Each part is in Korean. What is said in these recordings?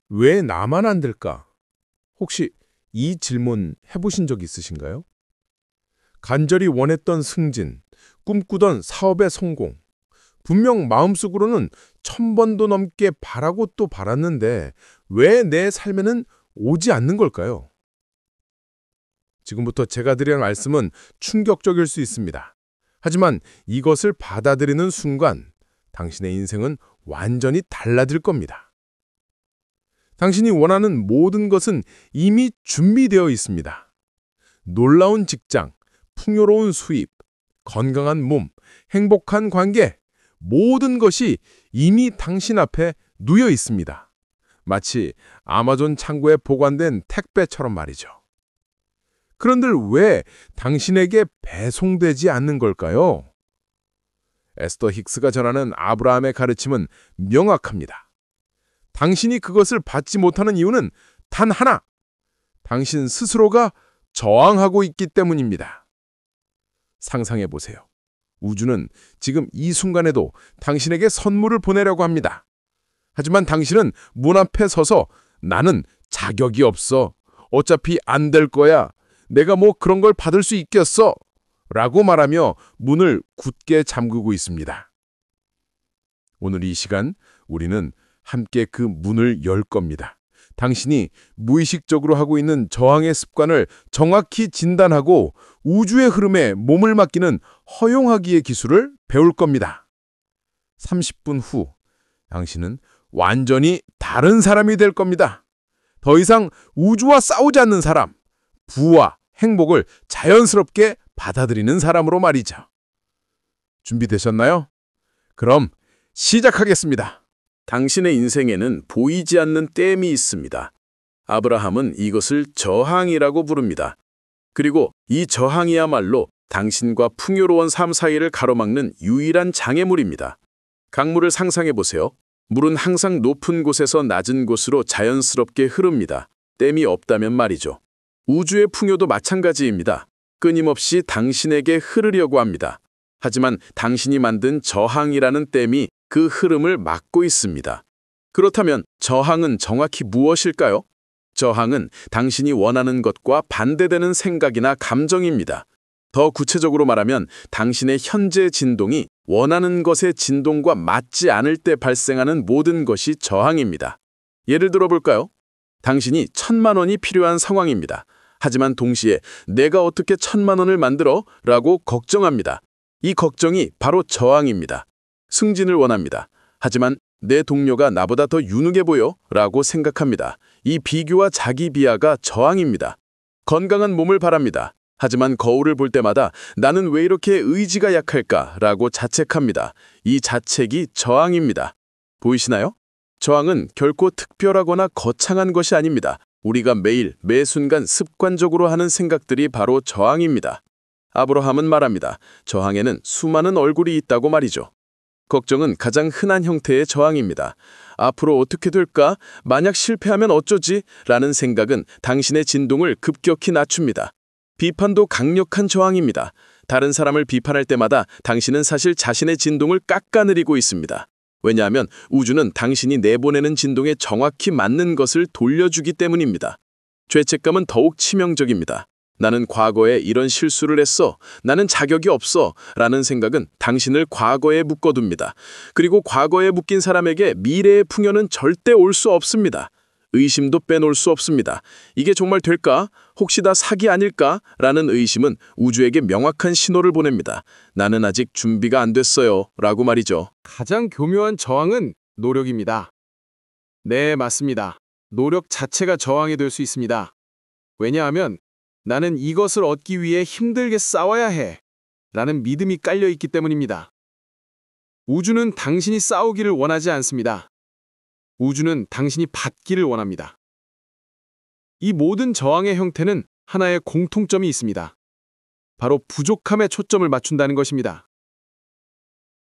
왜 나만 안 될까? 혹시 이 질문 해보신 적 있으신가요? 간절히 원했던 승진, 꿈꾸던 사업의 성공, 분명 마음속으로는 1000번도 넘게 바라고 또 바랐는데 왜 내 삶에는 오지 않는 걸까요? 지금부터 제가 드릴 말씀은 충격적일 수 있습니다. 하지만 이것을 받아들이는 순간 당신의 인생은 완전히 달라질 겁니다. 당신이 원하는 모든 것은 이미 준비되어 있습니다. 놀라운 직장, 풍요로운 수입, 건강한 몸, 행복한 관계, 모든 것이 이미 당신 앞에 누워 있습니다. 마치 아마존 창고에 보관된 택배처럼 말이죠. 그런데 왜 당신에게 배송되지 않는 걸까요? 에스더 힉스가 전하는 아브라함의 가르침은 명확합니다. 당신이 그것을 받지 못하는 이유는 단 하나, 당신 스스로가 저항하고 있기 때문입니다. 상상해 보세요. 우주는 지금 이 순간에도 당신에게 선물을 보내려고 합니다. 하지만 당신은 문 앞에 서서 나는 자격이 없어. 어차피 안 될 거야. 내가 뭐 그런 걸 받을 수 있겠어. 라고 말하며 문을 굳게 잠그고 있습니다. 오늘 이 시간 우리는 함께 그 문을 열 겁니다. 당신이 무의식적으로 하고 있는 저항의 습관을 정확히 진단하고 우주의 흐름에 몸을 맡기는 허용하기의 기술을 배울 겁니다. 30분 후 당신은 완전히 다른 사람이 될 겁니다. 더 이상 우주와 싸우지 않는 사람, 부와 행복을 자연스럽게 받아들이는 사람으로 말이죠. 준비되셨나요? 그럼 시작하겠습니다. 당신의 인생에는 보이지 않는 댐이 있습니다. 아브라함은 이것을 저항이라고 부릅니다. 그리고 이 저항이야말로 당신과 풍요로운 삶 사이를 가로막는 유일한 장애물입니다. 강물을 상상해 보세요. 물은 항상 높은 곳에서 낮은 곳으로 자연스럽게 흐릅니다. 댐이 없다면 말이죠. 우주의 풍요도 마찬가지입니다. 끊임없이 당신에게 흐르려고 합니다. 하지만 당신이 만든 저항이라는 댐이 그 흐름을 막고 있습니다. 그렇다면 저항은 정확히 무엇일까요? 저항은 당신이 원하는 것과 반대되는 생각이나 감정입니다. 더 구체적으로 말하면 당신의 현재 진동이 원하는 것의 진동과 맞지 않을 때 발생하는 모든 것이 저항입니다. 예를 들어 볼까요? 당신이 1000만 원이 필요한 상황입니다. 하지만 동시에 내가 어떻게 1000만 원을 만들어? 라고 걱정합니다. 이 걱정이 바로 저항입니다. 승진을 원합니다. 하지만 내 동료가 나보다 더 유능해 보여? 라고 생각합니다. 이 비교와 자기 비하가 저항입니다. 건강한 몸을 바랍니다. 하지만 거울을 볼 때마다 나는 왜 이렇게 의지가 약할까? 라고 자책합니다. 이 자책이 저항입니다. 보이시나요? 저항은 결코 특별하거나 거창한 것이 아닙니다. 우리가 매일, 매 순간 습관적으로 하는 생각들이 바로 저항입니다. 아브라함은 말합니다. 저항에는 수많은 얼굴이 있다고 말이죠. 걱정은 가장 흔한 형태의 저항입니다. 앞으로 어떻게 될까? 만약 실패하면 어쩌지? 라는 생각은 당신의 진동을 급격히 낮춥니다. 비판도 강력한 저항입니다. 다른 사람을 비판할 때마다 당신은 사실 자신의 진동을 깎아내리고 있습니다. 왜냐하면 우주는 당신이 내보내는 진동에 정확히 맞는 것을 돌려주기 때문입니다. 죄책감은 더욱 치명적입니다. 나는 과거에 이런 실수를 했어. 나는 자격이 없어. 라는 생각은 당신을 과거에 묶어둡니다. 그리고 과거에 묶인 사람에게 미래의 풍요는 절대 올 수 없습니다. 의심도 빼놓을 수 없습니다. 이게 정말 될까? 혹시 다 사기 아닐까? 라는 의심은 우주에게 명확한 신호를 보냅니다. 나는 아직 준비가 안 됐어요. 라고 말이죠. 가장 교묘한 저항은 노력입니다. 네, 맞습니다. 노력 자체가 저항이 될 수 있습니다. 왜냐하면 나는 이것을 얻기 위해 힘들게 싸워야 해. 라는 믿음이 깔려 있기 때문입니다. 우주는 당신이 싸우기를 원하지 않습니다. 우주는 당신이 받기를 원합니다. 이 모든 저항의 형태는 하나의 공통점이 있습니다. 바로 부족함에 초점을 맞춘다는 것입니다.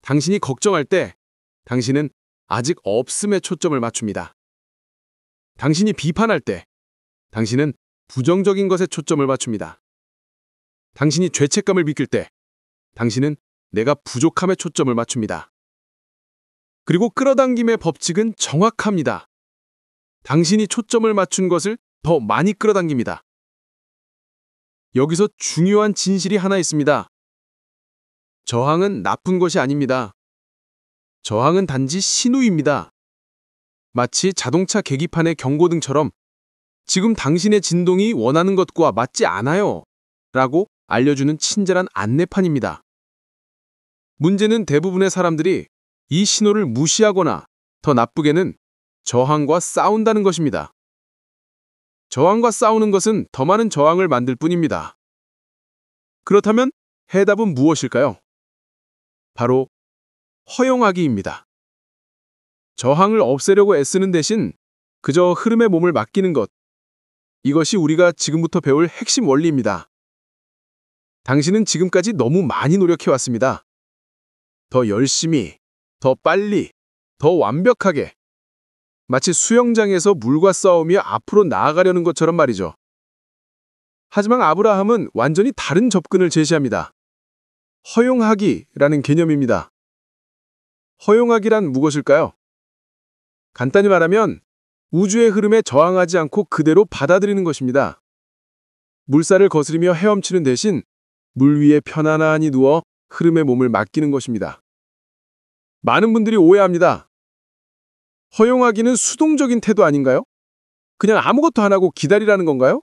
당신이 걱정할 때 당신은 아직 없음에 초점을 맞춥니다. 당신이 비판할 때 당신은 부정적인 것에 초점을 맞춥니다. 당신이 죄책감을 느낄 때 당신은 내가 부족함에 초점을 맞춥니다. 그리고 끌어당김의 법칙은 정확합니다. 당신이 초점을 맞춘 것을 더 많이 끌어당깁니다. 여기서 중요한 진실이 하나 있습니다. 저항은 나쁜 것이 아닙니다. 저항은 단지 신호입니다. 마치 자동차 계기판의 경고등처럼 지금 당신의 진동이 원하는 것과 맞지 않아요 라고 알려주는 친절한 안내판입니다. 문제는 대부분의 사람들이 이 신호를 무시하거나 더 나쁘게는 저항과 싸운다는 것입니다. 저항과 싸우는 것은 더 많은 저항을 만들 뿐입니다. 그렇다면 해답은 무엇일까요? 바로 허용하기입니다. 저항을 없애려고 애쓰는 대신 그저 흐름에 몸을 맡기는 것. 이것이 우리가 지금부터 배울 핵심 원리입니다. 당신은 지금까지 너무 많이 노력해왔습니다. 더 열심히, 더 빨리, 더 완벽하게. 마치 수영장에서 물과 싸우며 앞으로 나아가려는 것처럼 말이죠. 하지만 아브라함은 완전히 다른 접근을 제시합니다. 허용하기라는 개념입니다. 허용하기란 무엇일까요? 간단히 말하면 우주의 흐름에 저항하지 않고 그대로 받아들이는 것입니다. 물살을 거스리며 헤엄치는 대신 물 위에 편안하니 누워 흐름에 몸을 맡기는 것입니다. 많은 분들이 오해합니다. 허용하기는 수동적인 태도 아닌가요? 그냥 아무것도 안 하고 기다리라는 건가요?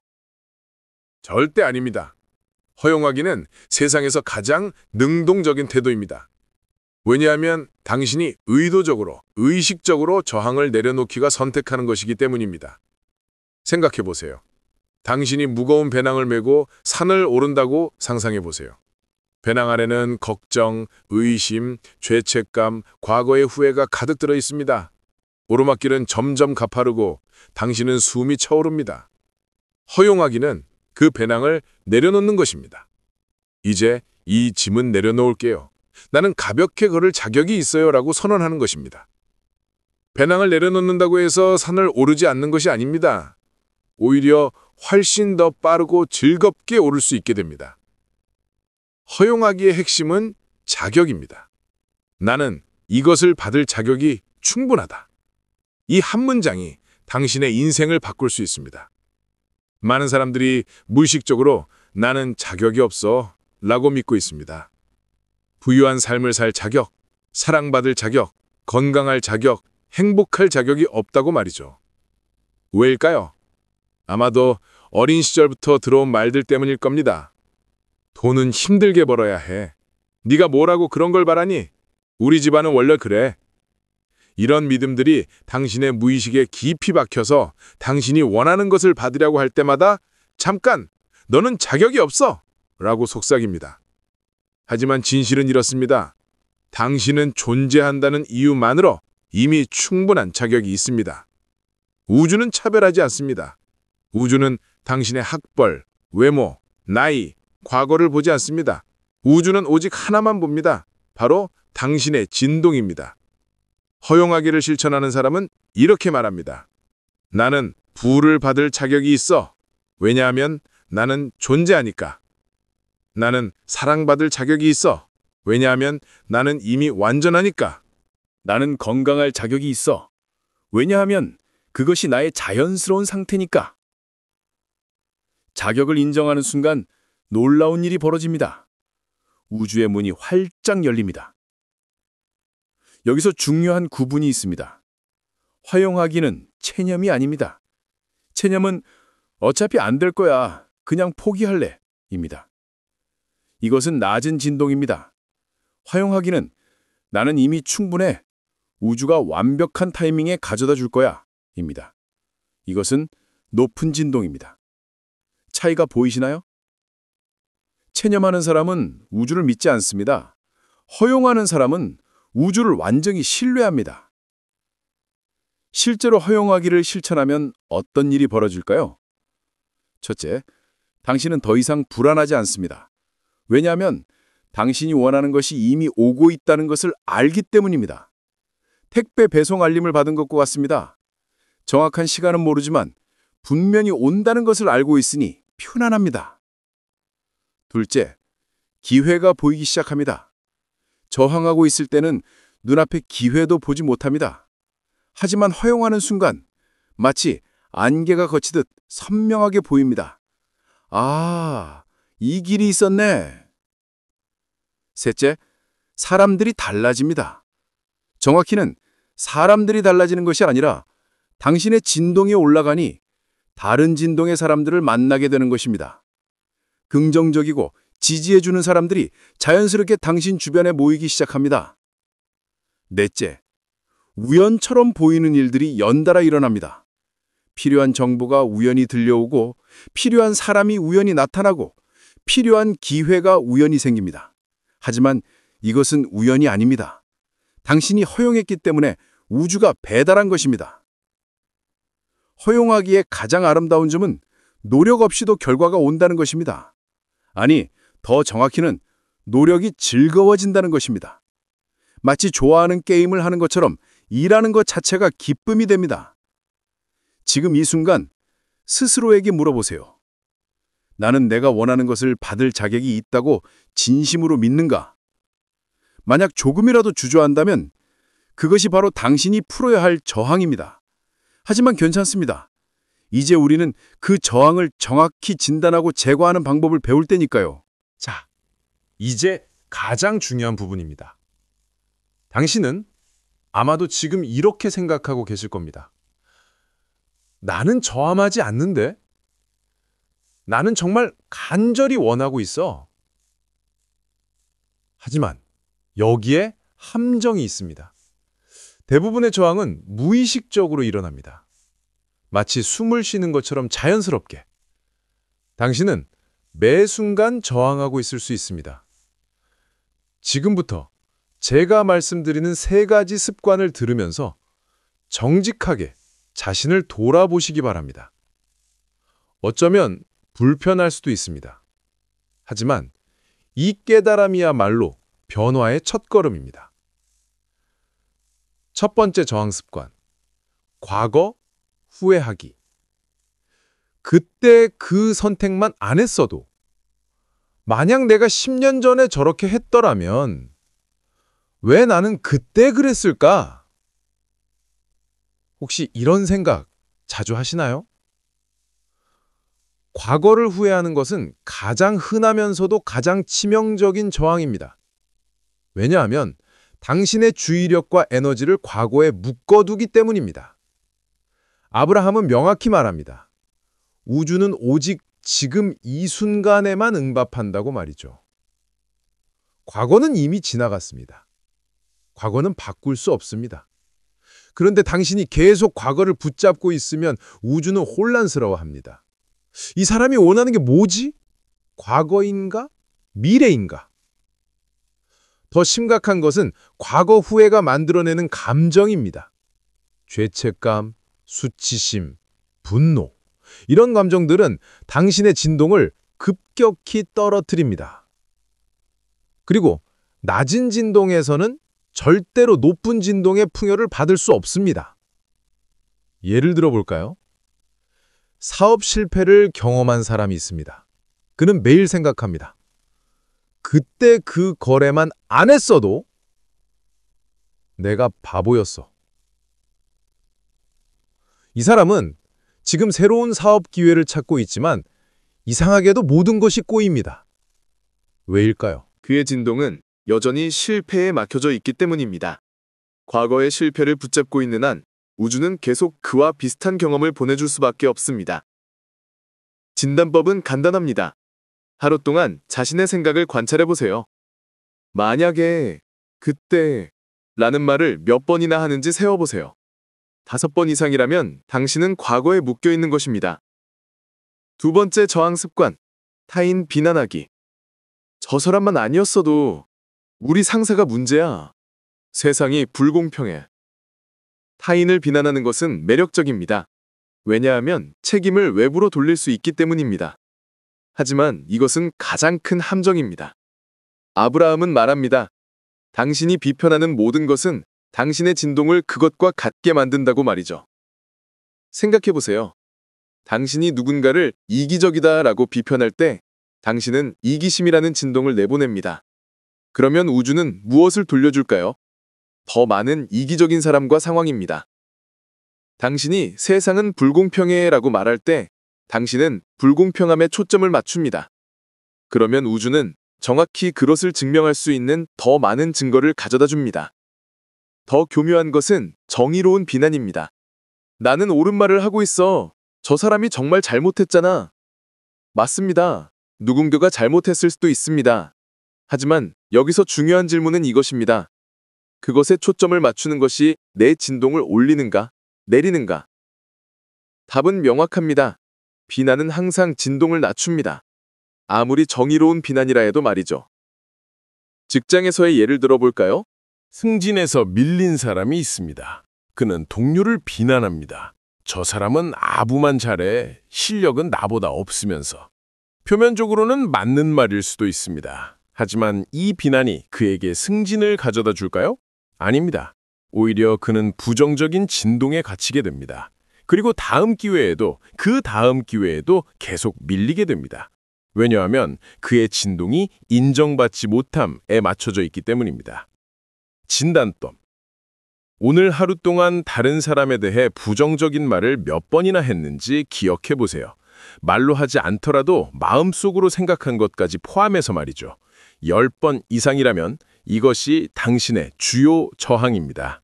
절대 아닙니다. 허용하기는 세상에서 가장 능동적인 태도입니다. 왜냐하면 당신이 의도적으로, 의식적으로 저항을 내려놓기가 선택하는 것이기 때문입니다. 생각해 보세요. 당신이 무거운 배낭을 메고 산을 오른다고 상상해 보세요. 배낭 아래는 걱정, 의심, 죄책감, 과거의 후회가 가득 들어 있습니다. 오르막길은 점점 가파르고 당신은 숨이 차오릅니다. 허용하기는 그 배낭을 내려놓는 것입니다. 이제 이 짐은 내려놓을게요. 나는 가볍게 걸을 자격이 있어요 라고 선언하는 것입니다. 배낭을 내려놓는다고 해서 산을 오르지 않는 것이 아닙니다. 오히려 훨씬 더 빠르고 즐겁게 오를 수 있게 됩니다. 허용하기의 핵심은 자격입니다. 나는 이것을 받을 자격이 충분하다. 이 한 문장이 당신의 인생을 바꿀 수 있습니다. 많은 사람들이 무의식적으로 나는 자격이 없어 라고 믿고 있습니다. 부유한 삶을 살 자격, 사랑받을 자격, 건강할 자격, 행복할 자격이 없다고 말이죠. 왜일까요? 아마도 어린 시절부터 들어온 말들 때문일 겁니다. 돈은 힘들게 벌어야 해. 네가 뭐라고 그런 걸 바라니? 우리 집안은 원래 그래. 이런 믿음들이 당신의 무의식에 깊이 박혀서 당신이 원하는 것을 받으려고 할 때마다 잠깐, 너는 자격이 없어! 라고 속삭입니다. 하지만 진실은 이렇습니다. 당신은 존재한다는 이유만으로 이미 충분한 자격이 있습니다. 우주는 차별하지 않습니다. 우주는 당신의 학벌, 외모, 나이, 과거를 보지 않습니다. 우주는 오직 하나만 봅니다. 바로 당신의 진동입니다. 허용하기를 실천하는 사람은 이렇게 말합니다. 나는 부를 받을 자격이 있어. 왜냐하면 나는 존재하니까. 나는 사랑받을 자격이 있어. 왜냐하면 나는 이미 완전하니까. 나는 건강할 자격이 있어. 왜냐하면 그것이 나의 자연스러운 상태니까. 자격을 인정하는 순간 놀라운 일이 벌어집니다. 우주의 문이 활짝 열립니다. 여기서 중요한 구분이 있습니다. 허용하기는 체념이 아닙니다. 체념은 어차피 안 될 거야. 그냥 포기할래. 입니다. 이것은 낮은 진동입니다. 허용하기는 나는 이미 충분해. 우주가 완벽한 타이밍에 가져다 줄 거야. 입니다. 이것은 높은 진동입니다. 차이가 보이시나요? 체념하는 사람은 우주를 믿지 않습니다. 허용하는 사람은 우주를 완전히 신뢰합니다. 실제로 허용하기를 실천하면 어떤 일이 벌어질까요? 첫째, 당신은 더 이상 불안하지 않습니다. 왜냐하면 당신이 원하는 것이 이미 오고 있다는 것을 알기 때문입니다. 택배 배송 알림을 받은 것과 같습니다. 정확한 시간은 모르지만 분명히 온다는 것을 알고 있으니 편안합니다. 둘째, 기회가 보이기 시작합니다. 저항하고 있을 때는 눈앞에 기회도 보지 못합니다. 하지만 허용하는 순간 마치 안개가 걷히듯 선명하게 보입니다. 아, 이 길이 있었네. 셋째, 사람들이 달라집니다. 정확히는 사람들이 달라지는 것이 아니라 당신의 진동이 올라가니 다른 진동의 사람들을 만나게 되는 것입니다. 긍정적이고 지지해주는 사람들이 자연스럽게 당신 주변에 모이기 시작합니다. 넷째, 우연처럼 보이는 일들이 연달아 일어납니다. 필요한 정보가 우연히 들려오고, 필요한 사람이 우연히 나타나고, 필요한 기회가 우연히 생깁니다. 하지만 이것은 우연이 아닙니다. 당신이 허용했기 때문에 우주가 배달한 것입니다. 허용하기에 가장 아름다운 점은 노력 없이도 결과가 온다는 것입니다. 아니, 더 정확히는 노력이 즐거워진다는 것입니다. 마치 좋아하는 게임을 하는 것처럼 일하는 것 자체가 기쁨이 됩니다. 지금 이 순간 스스로에게 물어보세요. 나는 내가 원하는 것을 받을 자격이 있다고 진심으로 믿는가? 만약 조금이라도 주저한다면 그것이 바로 당신이 풀어야 할 저항입니다. 하지만 괜찮습니다. 이제 우리는 그 저항을 정확히 진단하고 제거하는 방법을 배울 때니까요. 자, 이제 가장 중요한 부분입니다. 당신은 아마도 지금 이렇게 생각하고 계실 겁니다. 나는 저항하지 않는데? 나는 정말 간절히 원하고 있어. 하지만 여기에 함정이 있습니다. 대부분의 저항은 무의식적으로 일어납니다. 마치 숨을 쉬는 것처럼 자연스럽게. 당신은 매 순간 저항하고 있을 수 있습니다. 지금부터 제가 말씀드리는 3가지 습관을 들으면서 정직하게 자신을 돌아보시기 바랍니다. 어쩌면 불편할 수도 있습니다. 하지만 이 깨달음이야말로 변화의 첫걸음입니다. 첫 번째 저항 습관, 과거 후회하기. 그때 그 선택만 안 했어도, 만약 내가 10년 전에 저렇게 했더라면 왜 나는 그때 그랬을까? 혹시 이런 생각 자주 하시나요? 과거를 후회하는 것은 가장 흔하면서도 가장 치명적인 저항입니다. 왜냐하면 당신의 주의력과 에너지를 과거에 묶어두기 때문입니다. 아브라함은 명확히 말합니다. 우주는 오직 지금 이 순간에만 응답한다고 말이죠. 과거는 이미 지나갔습니다. 과거는 바꿀 수 없습니다. 그런데 당신이 계속 과거를 붙잡고 있으면 우주는 혼란스러워합니다. 이 사람이 원하는 게 뭐지? 과거인가? 미래인가? 더 심각한 것은 과거 후회가 만들어내는 감정입니다. 죄책감, 수치심, 분노. 이런 감정들은 당신의 진동을 급격히 떨어뜨립니다. 그리고 낮은 진동에서는 절대로 높은 진동의 풍요를 받을 수 없습니다. 예를 들어 볼까요? 사업 실패를 경험한 사람이 있습니다. 그는 매일 생각합니다. 그때 그 거래만 안 했어도 내가 바보였어. 이 사람은 지금 새로운 사업 기회를 찾고 있지만 이상하게도 모든 것이 꼬입니다. 왜일까요? 그의 진동은 여전히 실패에 막혀져 있기 때문입니다. 과거의 실패를 붙잡고 있는 한 우주는 계속 그와 비슷한 경험을 보내줄 수밖에 없습니다. 진단법은 간단합니다. 하루 동안 자신의 생각을 관찰해보세요. 만약에, 그때 라는 말을 몇 번이나 하는지 세어보세요. 5번 이상이라면 당신은 과거에 묶여있는 것입니다. 두 번째 저항 습관, 타인 비난하기. 저 사람만 아니었어도 우리 상사가 문제야. 세상이 불공평해. 타인을 비난하는 것은 매력적입니다. 왜냐하면 책임을 외부로 돌릴 수 있기 때문입니다. 하지만 이것은 가장 큰 함정입니다. 아브라함은 말합니다. 당신이 비판하는 모든 것은 당신의 진동을 그것과 같게 만든다고 말이죠. 생각해보세요. 당신이 누군가를 이기적이다라고 비판할 때 당신은 이기심이라는 진동을 내보냅니다. 그러면 우주는 무엇을 돌려줄까요? 더 많은 이기적인 사람과 상황입니다. 당신이 세상은 불공평해라고 말할 때 당신은 불공평함에 초점을 맞춥니다. 그러면 우주는 정확히 그것을 증명할 수 있는 더 많은 증거를 가져다 줍니다. 더 교묘한 것은 정의로운 비난입니다. 나는 옳은 말을 하고 있어. 저 사람이 정말 잘못했잖아. 맞습니다. 누군가가 잘못했을 수도 있습니다. 하지만 여기서 중요한 질문은 이것입니다. 그것에 초점을 맞추는 것이 내 진동을 올리는가, 내리는가? 답은 명확합니다. 비난은 항상 진동을 낮춥니다. 아무리 정의로운 비난이라 해도 말이죠. 직장에서의 예를 들어볼까요? 승진에서 밀린 사람이 있습니다. 그는 동료를 비난합니다. 저 사람은 아부만 잘해. 실력은 나보다 없으면서. 표면적으로는 맞는 말일 수도 있습니다. 하지만 이 비난이 그에게 승진을 가져다 줄까요? 아닙니다. 오히려 그는 부정적인 진동에 갇히게 됩니다. 그리고 다음 기회에도 그 다음 기회에도 계속 밀리게 됩니다. 왜냐하면 그의 진동이 인정받지 못함에 맞춰져 있기 때문입니다. 진단법. 오늘 하루 동안 다른 사람에 대해 부정적인 말을 몇 번이나 했는지 기억해 보세요. 말로 하지 않더라도 마음속으로 생각한 것까지 포함해서 말이죠. 10번 이상이라면 이것이 당신의 주요 저항입니다.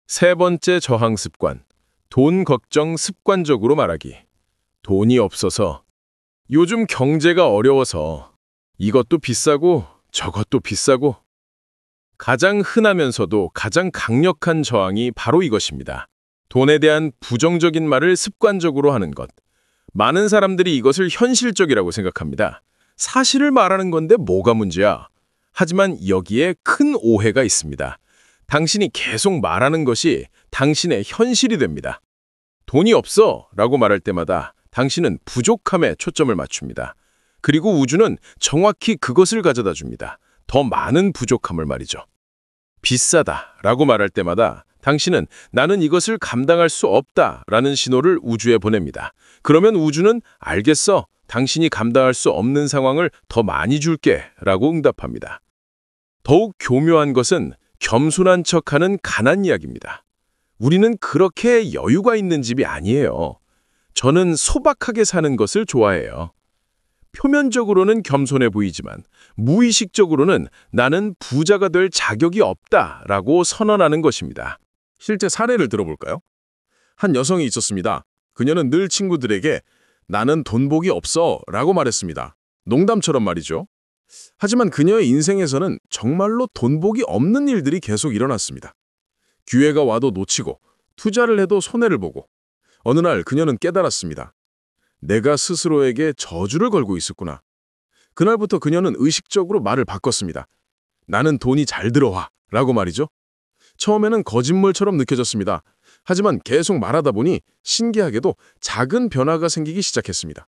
세 번째 저항 습관. 돈 걱정 습관적으로 말하기. 돈이 없어서, 요즘 경제가 어려워서, 이것도 비싸고 저것도 비싸고. 가장 흔하면서도 가장 강력한 저항이 바로 이것입니다. 돈에 대한 부정적인 말을 습관적으로 하는 것. 많은 사람들이 이것을 현실적이라고 생각합니다. 사실을 말하는 건데 뭐가 문제야? 하지만 여기에 큰 오해가 있습니다. 당신이 계속 말하는 것이 당신의 현실이 됩니다. 돈이 없어 라고 말할 때마다 당신은 부족함에 초점을 맞춥니다. 그리고 우주는 정확히 그것을 가져다 줍니다. 더 많은 부족함을 말이죠. 비싸다 라고 말할 때마다 당신은 나는 이것을 감당할 수 없다 라는 신호를 우주에 보냅니다. 그러면 우주는 알겠어. 당신이 감당할 수 없는 상황을 더 많이 줄게 라고 응답합니다. 더욱 교묘한 것은 겸손한 척하는 가난 이야기입니다. 우리는 그렇게 여유가 있는 집이 아니에요. 저는 소박하게 사는 것을 좋아해요. 표면적으로는 겸손해 보이지만 무의식적으로는 나는 부자가 될 자격이 없다라고 선언하는 것입니다. 실제 사례를 들어볼까요? 한 여성이 있었습니다. 그녀는 늘 친구들에게 나는 돈복이 없어 라고 말했습니다. 농담처럼 말이죠. 하지만 그녀의 인생에서는 정말로 돈복이 없는 일들이 계속 일어났습니다. 기회가 와도 놓치고 투자를 해도 손해를 보고 어느 날 그녀는 깨달았습니다. 내가 스스로에게 저주를 걸고 있었구나. 그날부터 그녀는 의식적으로 말을 바꿨습니다. 나는 돈이 잘 들어와 라고 말이죠. 처음에는 거짓말처럼 느껴졌습니다. 하지만 계속 말하다 보니 신기하게도 작은 변화가 생기기 시작했습니다.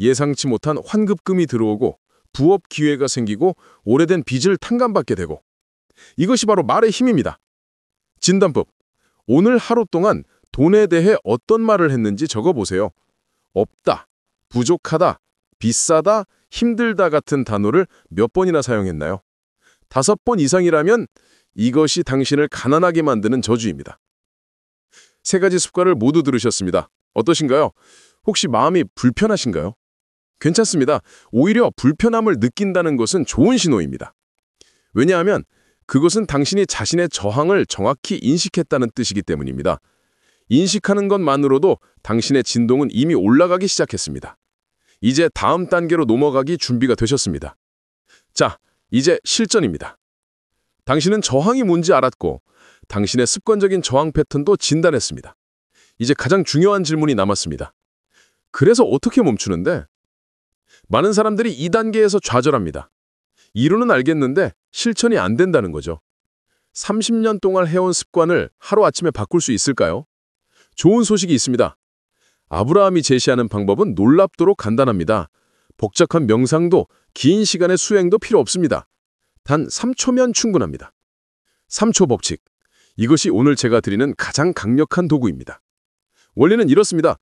예상치 못한 환급금이 들어오고 부업 기회가 생기고 오래된 빚을 탕감받게 되고 이것이 바로 말의 힘입니다. 진단법. 오늘 하루 동안 돈에 대해 어떤 말을 했는지 적어보세요. 없다, 부족하다, 비싸다, 힘들다 같은 단어를 몇 번이나 사용했나요? 5번 이상이라면 이것이 당신을 가난하게 만드는 저주입니다. 3가지 습관을 모두 들으셨습니다. 어떠신가요? 혹시 마음이 불편하신가요? 괜찮습니다. 오히려 불편함을 느낀다는 것은 좋은 신호입니다. 왜냐하면 그것은 당신이 자신의 저항을 정확히 인식했다는 뜻이기 때문입니다. 인식하는 것만으로도 당신의 진동은 이미 올라가기 시작했습니다. 이제 다음 단계로 넘어가기 준비가 되셨습니다. 자, 이제 실전입니다. 당신은 저항이 뭔지 알았고 당신의 습관적인 저항 패턴도 진단했습니다. 이제 가장 중요한 질문이 남았습니다. 그래서 어떻게 멈추는데? 많은 사람들이 2단계에서 좌절합니다. 이론은 알겠는데 실천이 안 된다는 거죠. 30년 동안 해온 습관을 하루아침에 바꿀 수 있을까요? 좋은 소식이 있습니다. 아브라함이 제시하는 방법은 놀랍도록 간단합니다. 복잡한 명상도 긴 시간의 수행도 필요 없습니다. 단 3초면 충분합니다. 3초 법칙. 이것이 오늘 제가 드리는 가장 강력한 도구입니다. 원리는 이렇습니다.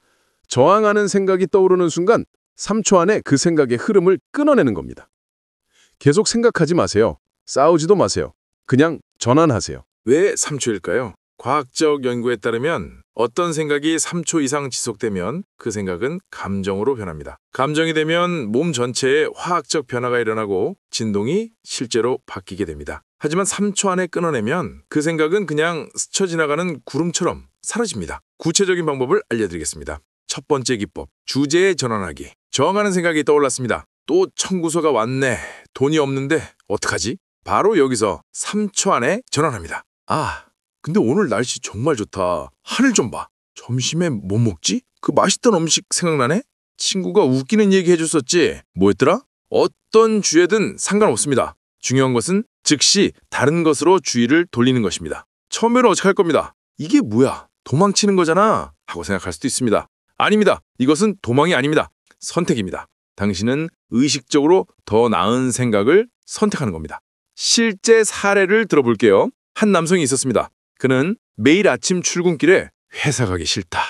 저항하는 생각이 떠오르는 순간 3초 안에 그 생각의 흐름을 끊어내는 겁니다. 계속 생각하지 마세요. 싸우지도 마세요. 그냥 전환하세요. 왜 3초일까요? 과학적 연구에 따르면 어떤 생각이 3초 이상 지속되면 그 생각은 감정으로 변합니다. 감정이 되면 몸 전체에 화학적 변화가 일어나고 진동이 실제로 바뀌게 됩니다. 하지만 3초 안에 끊어내면 그 생각은 그냥 스쳐 지나가는 구름처럼 사라집니다. 구체적인 방법을 알려드리겠습니다. 첫 번째 기법, 주제에 전환하기. 저항하는 생각이 떠올랐습니다. 또 청구서가 왔네. 돈이 없는데 어떡하지? 바로 여기서 3초 안에 전환합니다. 아, 근데 오늘 날씨 정말 좋다. 하늘 좀 봐. 점심에 뭐 먹지? 그 맛있던 음식 생각나네? 친구가 웃기는 얘기 해줬었지. 뭐였더라? 어떤 주제든 상관없습니다. 중요한 것은 즉시 다른 것으로 주의를 돌리는 것입니다. 처음에는 어색할 겁니다. 이게 뭐야? 도망치는 거잖아. 하고 생각할 수도 있습니다. 아닙니다. 이것은 도망이 아닙니다. 선택입니다. 당신은 의식적으로 더 나은 생각을 선택하는 겁니다. 실제 사례를 들어볼게요. 한 남성이 있었습니다. 그는 매일 아침 출근길에 회사 가기 싫다,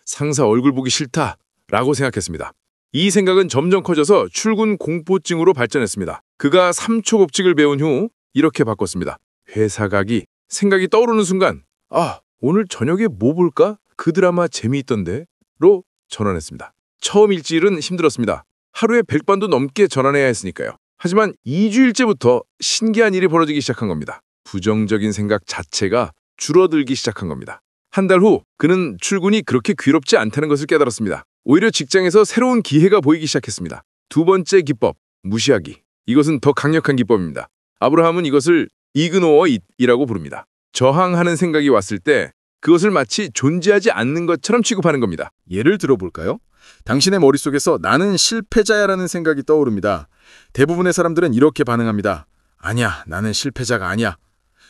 상사 얼굴 보기 싫다 라고 생각했습니다. 이 생각은 점점 커져서 출근 공포증으로 발전했습니다. 그가 3초 법칙을 배운 후 이렇게 바꿨습니다. 회사 가기 생각이 떠오르는 순간 아, 오늘 저녁에 뭐 볼까? 그 드라마 재미있던데? 로 전환했습니다. 처음 일주일은 힘들었습니다. 하루에 100번도 넘게 전환해야 했으니까요. 하지만 2주일째부터 신기한 일이 벌어지기 시작한 겁니다. 부정적인 생각 자체가 줄어들기 시작한 겁니다. 한 달 후 그는 출근이 그렇게 괴롭지 않다는 것을 깨달았습니다. 오히려 직장에서 새로운 기회가 보이기 시작했습니다. 두 번째 기법, 무시하기. 이것은 더 강력한 기법입니다. 아브라함은 이것을 이그노어 it이라고 부릅니다. 저항하는 생각이 왔을 때 그것을 마치 존재하지 않는 것처럼 취급하는 겁니다. 예를 들어볼까요? 당신의 머릿속에서 나는 실패자야라는 생각이 떠오릅니다. 대부분의 사람들은 이렇게 반응합니다. 아니야, 나는 실패자가 아니야.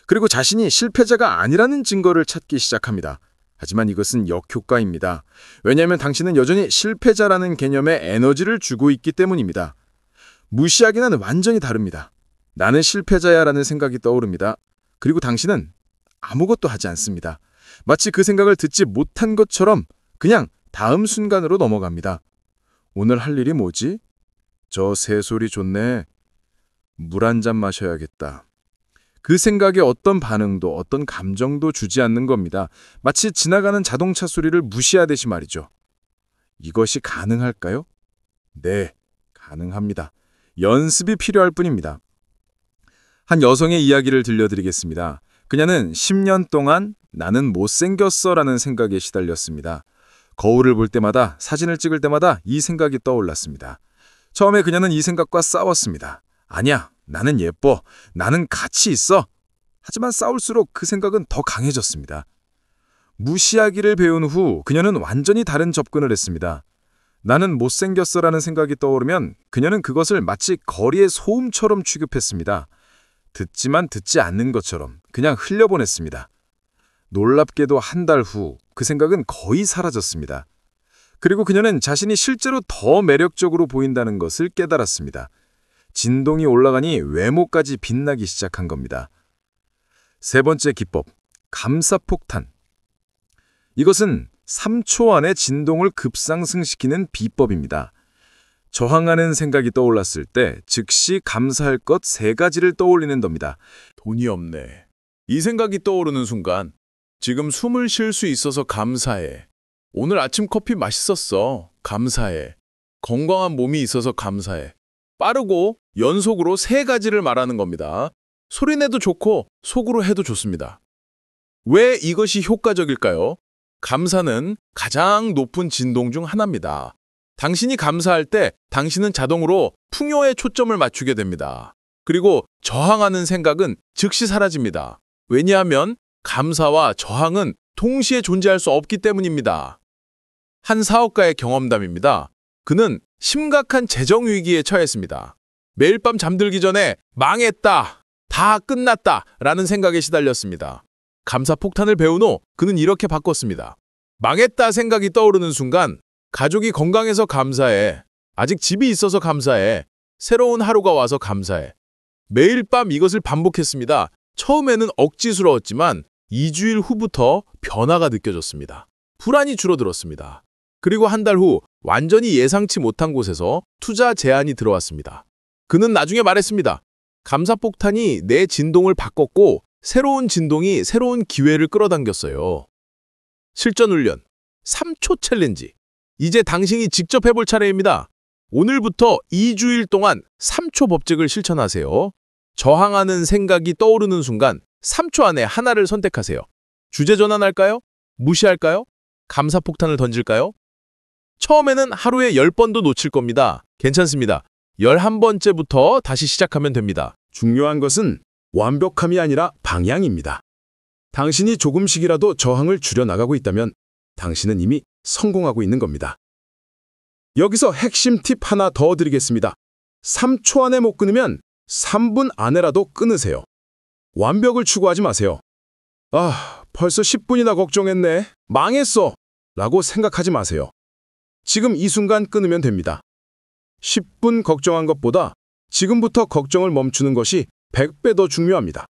그리고 자신이 실패자가 아니라는 증거를 찾기 시작합니다. 하지만 이것은 역효과입니다. 왜냐하면 당신은 여전히 실패자라는 개념에 에너지를 주고 있기 때문입니다. 무시하기는 완전히 다릅니다. 나는 실패자야라는 생각이 떠오릅니다. 그리고 당신은 아무것도 하지 않습니다. 마치 그 생각을 듣지 못한 것처럼 그냥 다음 순간으로 넘어갑니다. 오늘 할 일이 뭐지? 저 새소리 좋네. 물 한 잔 마셔야겠다. 그 생각에 어떤 반응도 어떤 감정도 주지 않는 겁니다. 마치 지나가는 자동차 소리를 무시하듯이 말이죠. 이것이 가능할까요? 네, 가능합니다. 연습이 필요할 뿐입니다. 한 여성의 이야기를 들려드리겠습니다. 그녀는 10년 동안 나는 못생겼어 라는 생각에 시달렸습니다. 거울을 볼 때마다, 사진을 찍을 때마다 이 생각이 떠올랐습니다. 처음에 그녀는 이 생각과 싸웠습니다. 아니야, 나는 예뻐. 나는 가치 있어. 하지만 싸울수록 그 생각은 더 강해졌습니다. 무시하기를 배운 후 그녀는 완전히 다른 접근을 했습니다. 나는 못생겼어라는 생각이 떠오르면 그녀는 그것을 마치 거리의 소음처럼 취급했습니다. 듣지만 듣지 않는 것처럼 그냥 흘려보냈습니다. 놀랍게도 한 달 후 그 생각은 거의 사라졌습니다. 그리고 그녀는 자신이 실제로 더 매력적으로 보인다는 것을 깨달았습니다. 진동이 올라가니 외모까지 빛나기 시작한 겁니다. 세 번째 기법, 감사폭탄. 이것은 3초 안에 진동을 급상승시키는 비법입니다. 저항하는 생각이 떠올랐을 때 즉시 감사할 것 3가지를 떠올리는 겁니다. 돈이 없네. 이 생각이 떠오르는 순간 지금 숨을 쉴 수 있어서 감사해. 오늘 아침 커피 맛있었어. 감사해. 건강한 몸이 있어서 감사해. 빠르고 연속으로 3가지를 말하는 겁니다. 소리내도 좋고 속으로 해도 좋습니다. 왜 이것이 효과적일까요? 감사는 가장 높은 진동 중 하나입니다. 당신이 감사할 때 당신은 자동으로 풍요에 초점을 맞추게 됩니다. 그리고 저항하는 생각은 즉시 사라집니다. 왜냐하면 감사와 저항은 동시에 존재할 수 없기 때문입니다. 한 사업가의 경험담입니다. 그는 심각한 재정 위기에 처했습니다. 매일 밤 잠들기 전에 망했다, 다 끝났다 라는 생각에 시달렸습니다. 감사 폭탄을 배운 후 그는 이렇게 바꿨습니다. 망했다 생각이 떠오르는 순간 가족이 건강해서 감사해. 아직 집이 있어서 감사해. 새로운 하루가 와서 감사해. 매일 밤 이것을 반복했습니다. 처음에는 억지스러웠지만 2주일 후부터 변화가 느껴졌습니다. 불안이 줄어들었습니다. 그리고 한 달 후 완전히 예상치 못한 곳에서 투자 제안이 들어왔습니다. 그는 나중에 말했습니다. 감사폭탄이 내 진동을 바꿨고 새로운 진동이 새로운 기회를 끌어당겼어요. 실전 훈련, 3초 챌린지. 이제 당신이 직접 해볼 차례입니다. 오늘부터 2주일 동안 3초 법칙을 실천하세요. 저항하는 생각이 떠오르는 순간 3초 안에 하나를 선택하세요. 주제 전환할까요? 무시할까요? 감사폭탄을 던질까요? 처음에는 하루에 10번도 놓칠 겁니다. 괜찮습니다. 11번째부터 다시 시작하면 됩니다. 중요한 것은 완벽함이 아니라 방향입니다. 당신이 조금씩이라도 저항을 줄여나가고 있다면 당신은 이미 성공하고 있는 겁니다. 여기서 핵심 팁 하나 더 드리겠습니다. 3초 안에 못 끊으면 3분 안에라도 끊으세요. 완벽을 추구하지 마세요. 벌써 10분이나 걱정했네. 망했어. 라고 생각하지 마세요. 지금 이 순간 끊으면 됩니다. 10분 걱정한 것보다 지금부터 걱정을 멈추는 것이 100배 더 중요합니다.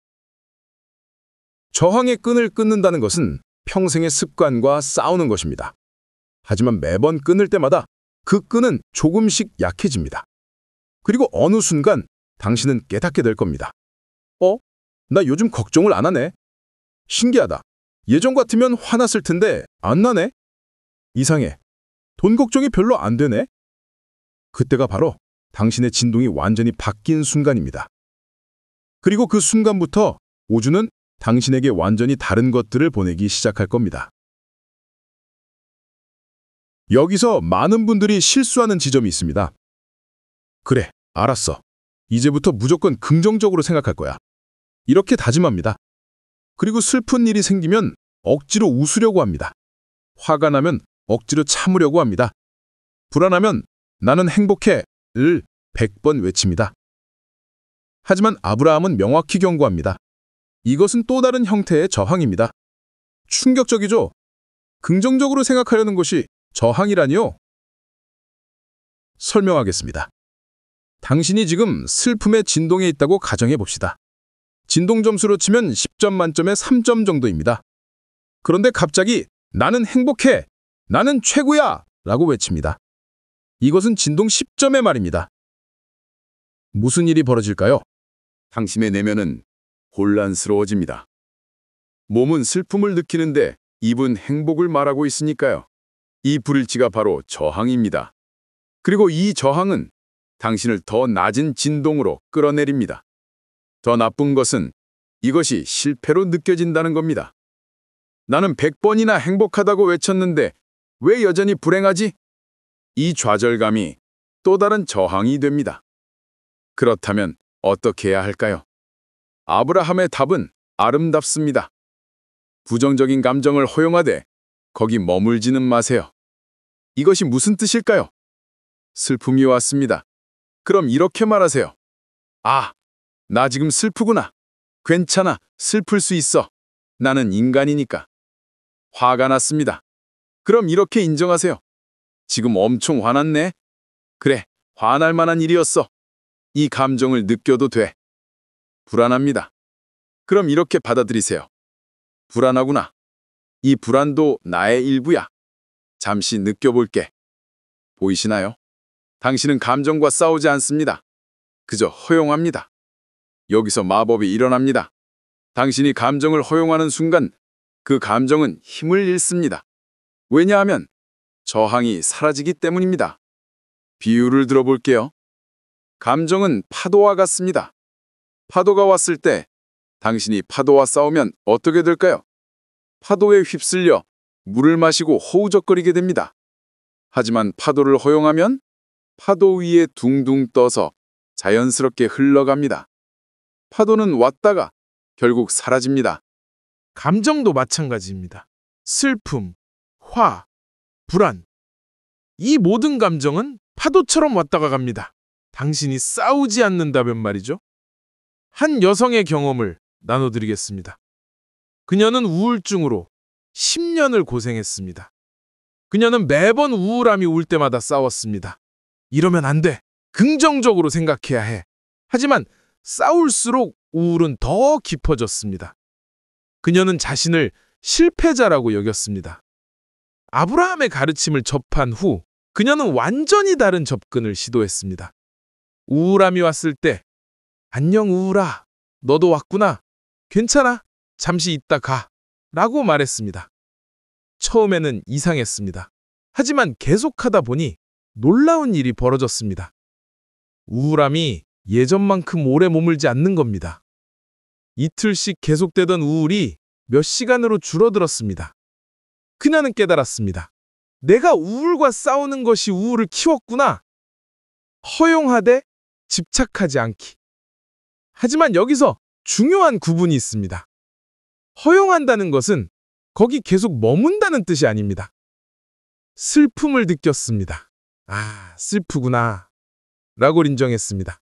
저항의 끈을 끊는다는 것은 평생의 습관과 싸우는 것입니다. 하지만 매번 끊을 때마다 그 끈은 조금씩 약해집니다. 그리고 어느 순간 당신은 깨닫게 될 겁니다. 나 요즘 걱정을 안 하네. 신기하다. 예전 같으면 화났을 텐데 안 나네. 이상해. 돈 걱정이 별로 안 되네. 그때가 바로 당신의 진동이 완전히 바뀐 순간입니다. 그리고 그 순간부터 우주는 당신에게 완전히 다른 것들을 보내기 시작할 겁니다. 여기서 많은 분들이 실수하는 지점이 있습니다. 그래, 알았어. 이제부터 무조건 긍정적으로 생각할 거야. 이렇게 다짐합니다. 그리고 슬픈 일이 생기면 억지로 웃으려고 합니다. 화가 나면 억지로 참으려고 합니다. 불안하면 나는 행복해 를 100번 외칩니다. 하지만 아브라함은 명확히 경고합니다. 이것은 또 다른 형태의 저항입니다. 충격적이죠? 긍정적으로 생각하려는 것이 저항이라니요? 설명하겠습니다. 당신이 지금 슬픔의 진동에 있다고 가정해 봅시다. 진동 점수로 치면 10점 만점에 3점 정도입니다. 그런데 갑자기 나는 행복해! 나는 최고야! 라고 외칩니다. 이것은 진동 10점의 말입니다. 무슨 일이 벌어질까요? 당신의 내면은 혼란스러워집니다. 몸은 슬픔을 느끼는데 입은 행복을 말하고 있으니까요. 이 불일치가 바로 저항입니다. 그리고 이 저항은 당신을 더 낮은 진동으로 끌어내립니다. 더 나쁜 것은 이것이 실패로 느껴진다는 겁니다. 나는 100번이나 행복하다고 외쳤는데 왜 여전히 불행하지? 이 좌절감이 또 다른 저항이 됩니다. 그렇다면 어떻게 해야 할까요? 아브라함의 답은 아름답습니다. 부정적인 감정을 허용하되 거기 머물지는 마세요. 이것이 무슨 뜻일까요? 슬픔이 왔습니다. 그럼 이렇게 말하세요. 나 지금 슬프구나. 괜찮아, 슬플 수 있어. 나는 인간이니까. 화가 났습니다. 그럼 이렇게 인정하세요. 지금 엄청 화났네. 그래, 화날 만한 일이었어. 이 감정을 느껴도 돼. 불안합니다. 그럼 이렇게 받아들이세요. 불안하구나. 이 불안도 나의 일부야. 잠시 느껴볼게. 보이시나요? 당신은 감정과 싸우지 않습니다. 그저 허용합니다. 여기서 마법이 일어납니다. 당신이 감정을 허용하는 순간 그 감정은 힘을 잃습니다. 왜냐하면 저항이 사라지기 때문입니다. 비유를 들어볼게요. 감정은 파도와 같습니다. 파도가 왔을 때 당신이 파도와 싸우면 어떻게 될까요? 파도에 휩쓸려 물을 마시고 허우적거리게 됩니다. 하지만 파도를 허용하면 파도 위에 둥둥 떠서 자연스럽게 흘러갑니다. 파도는 왔다가 결국 사라집니다. 감정도 마찬가지입니다. 슬픔, 화, 불안. 이 모든 감정은 파도처럼 왔다가 갑니다. 당신이 싸우지 않는다면 말이죠. 한 여성의 경험을 나눠드리겠습니다. 그녀는 우울증으로 10년을 고생했습니다. 그녀는 매번 우울함이 올 때마다 싸웠습니다. 이러면 안 돼. 긍정적으로 생각해야 해. 하지만 싸울수록 우울은 더 깊어졌습니다. 그녀는 자신을 실패자라고 여겼습니다. 아브라함의 가르침을 접한 후 그녀는 완전히 다른 접근을 시도했습니다. 우울함이 왔을 때 안녕 우울아, 너도 왔구나. 괜찮아. 잠시 있다 가. 라고 말했습니다. 처음에는 이상했습니다. 하지만 계속하다 보니 놀라운 일이 벌어졌습니다. 우울함이 예전만큼 오래 머물지 않는 겁니다. 이틀씩 계속되던 우울이 몇 시간으로 줄어들었습니다. 그녀는 깨달았습니다. 내가 우울과 싸우는 것이 우울을 키웠구나. 허용하되 집착하지 않기. 하지만 여기서 중요한 구분이 있습니다. 허용한다는 것은 거기 계속 머문다는 뜻이 아닙니다. 슬픔을 느꼈습니다. 아, 슬프구나. 라고 인정했습니다.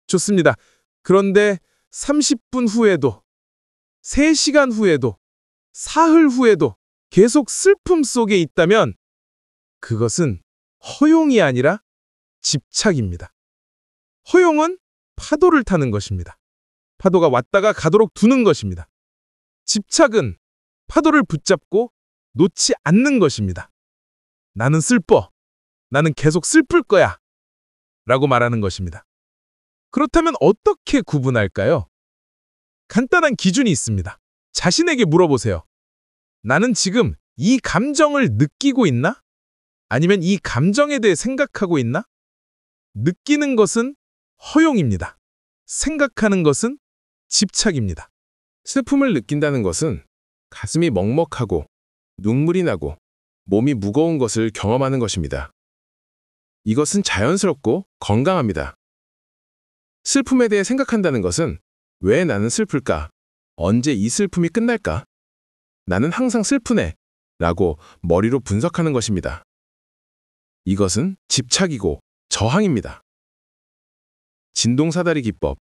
좋습니다. 그런데 30분 후에도, 3시간 후에도, 사흘 후에도 계속 슬픔 속에 있다면 그것은 허용이 아니라 집착입니다. 허용은 파도를 타는 것입니다. 파도가 왔다가 가도록 두는 것입니다. 집착은 파도를 붙잡고 놓지 않는 것입니다. 나는 슬퍼. 나는 계속 슬플 거야. 라고 말하는 것입니다. 그렇다면 어떻게 구분할까요? 간단한 기준이 있습니다. 자신에게 물어보세요. 나는 지금 이 감정을 느끼고 있나? 아니면 이 감정에 대해 생각하고 있나? 느끼는 것은 허용입니다. 생각하는 것은 집착입니다. 슬픔을 느낀다는 것은 가슴이 먹먹하고 눈물이 나고 몸이 무거운 것을 경험하는 것입니다. 이것은 자연스럽고 건강합니다. 슬픔에 대해 생각한다는 것은 왜 나는 슬플까? 언제 이 슬픔이 끝날까? 나는 항상 슬프네. 라고 머리로 분석하는 것입니다. 이것은 집착이고 저항입니다. 진동사다리 기법.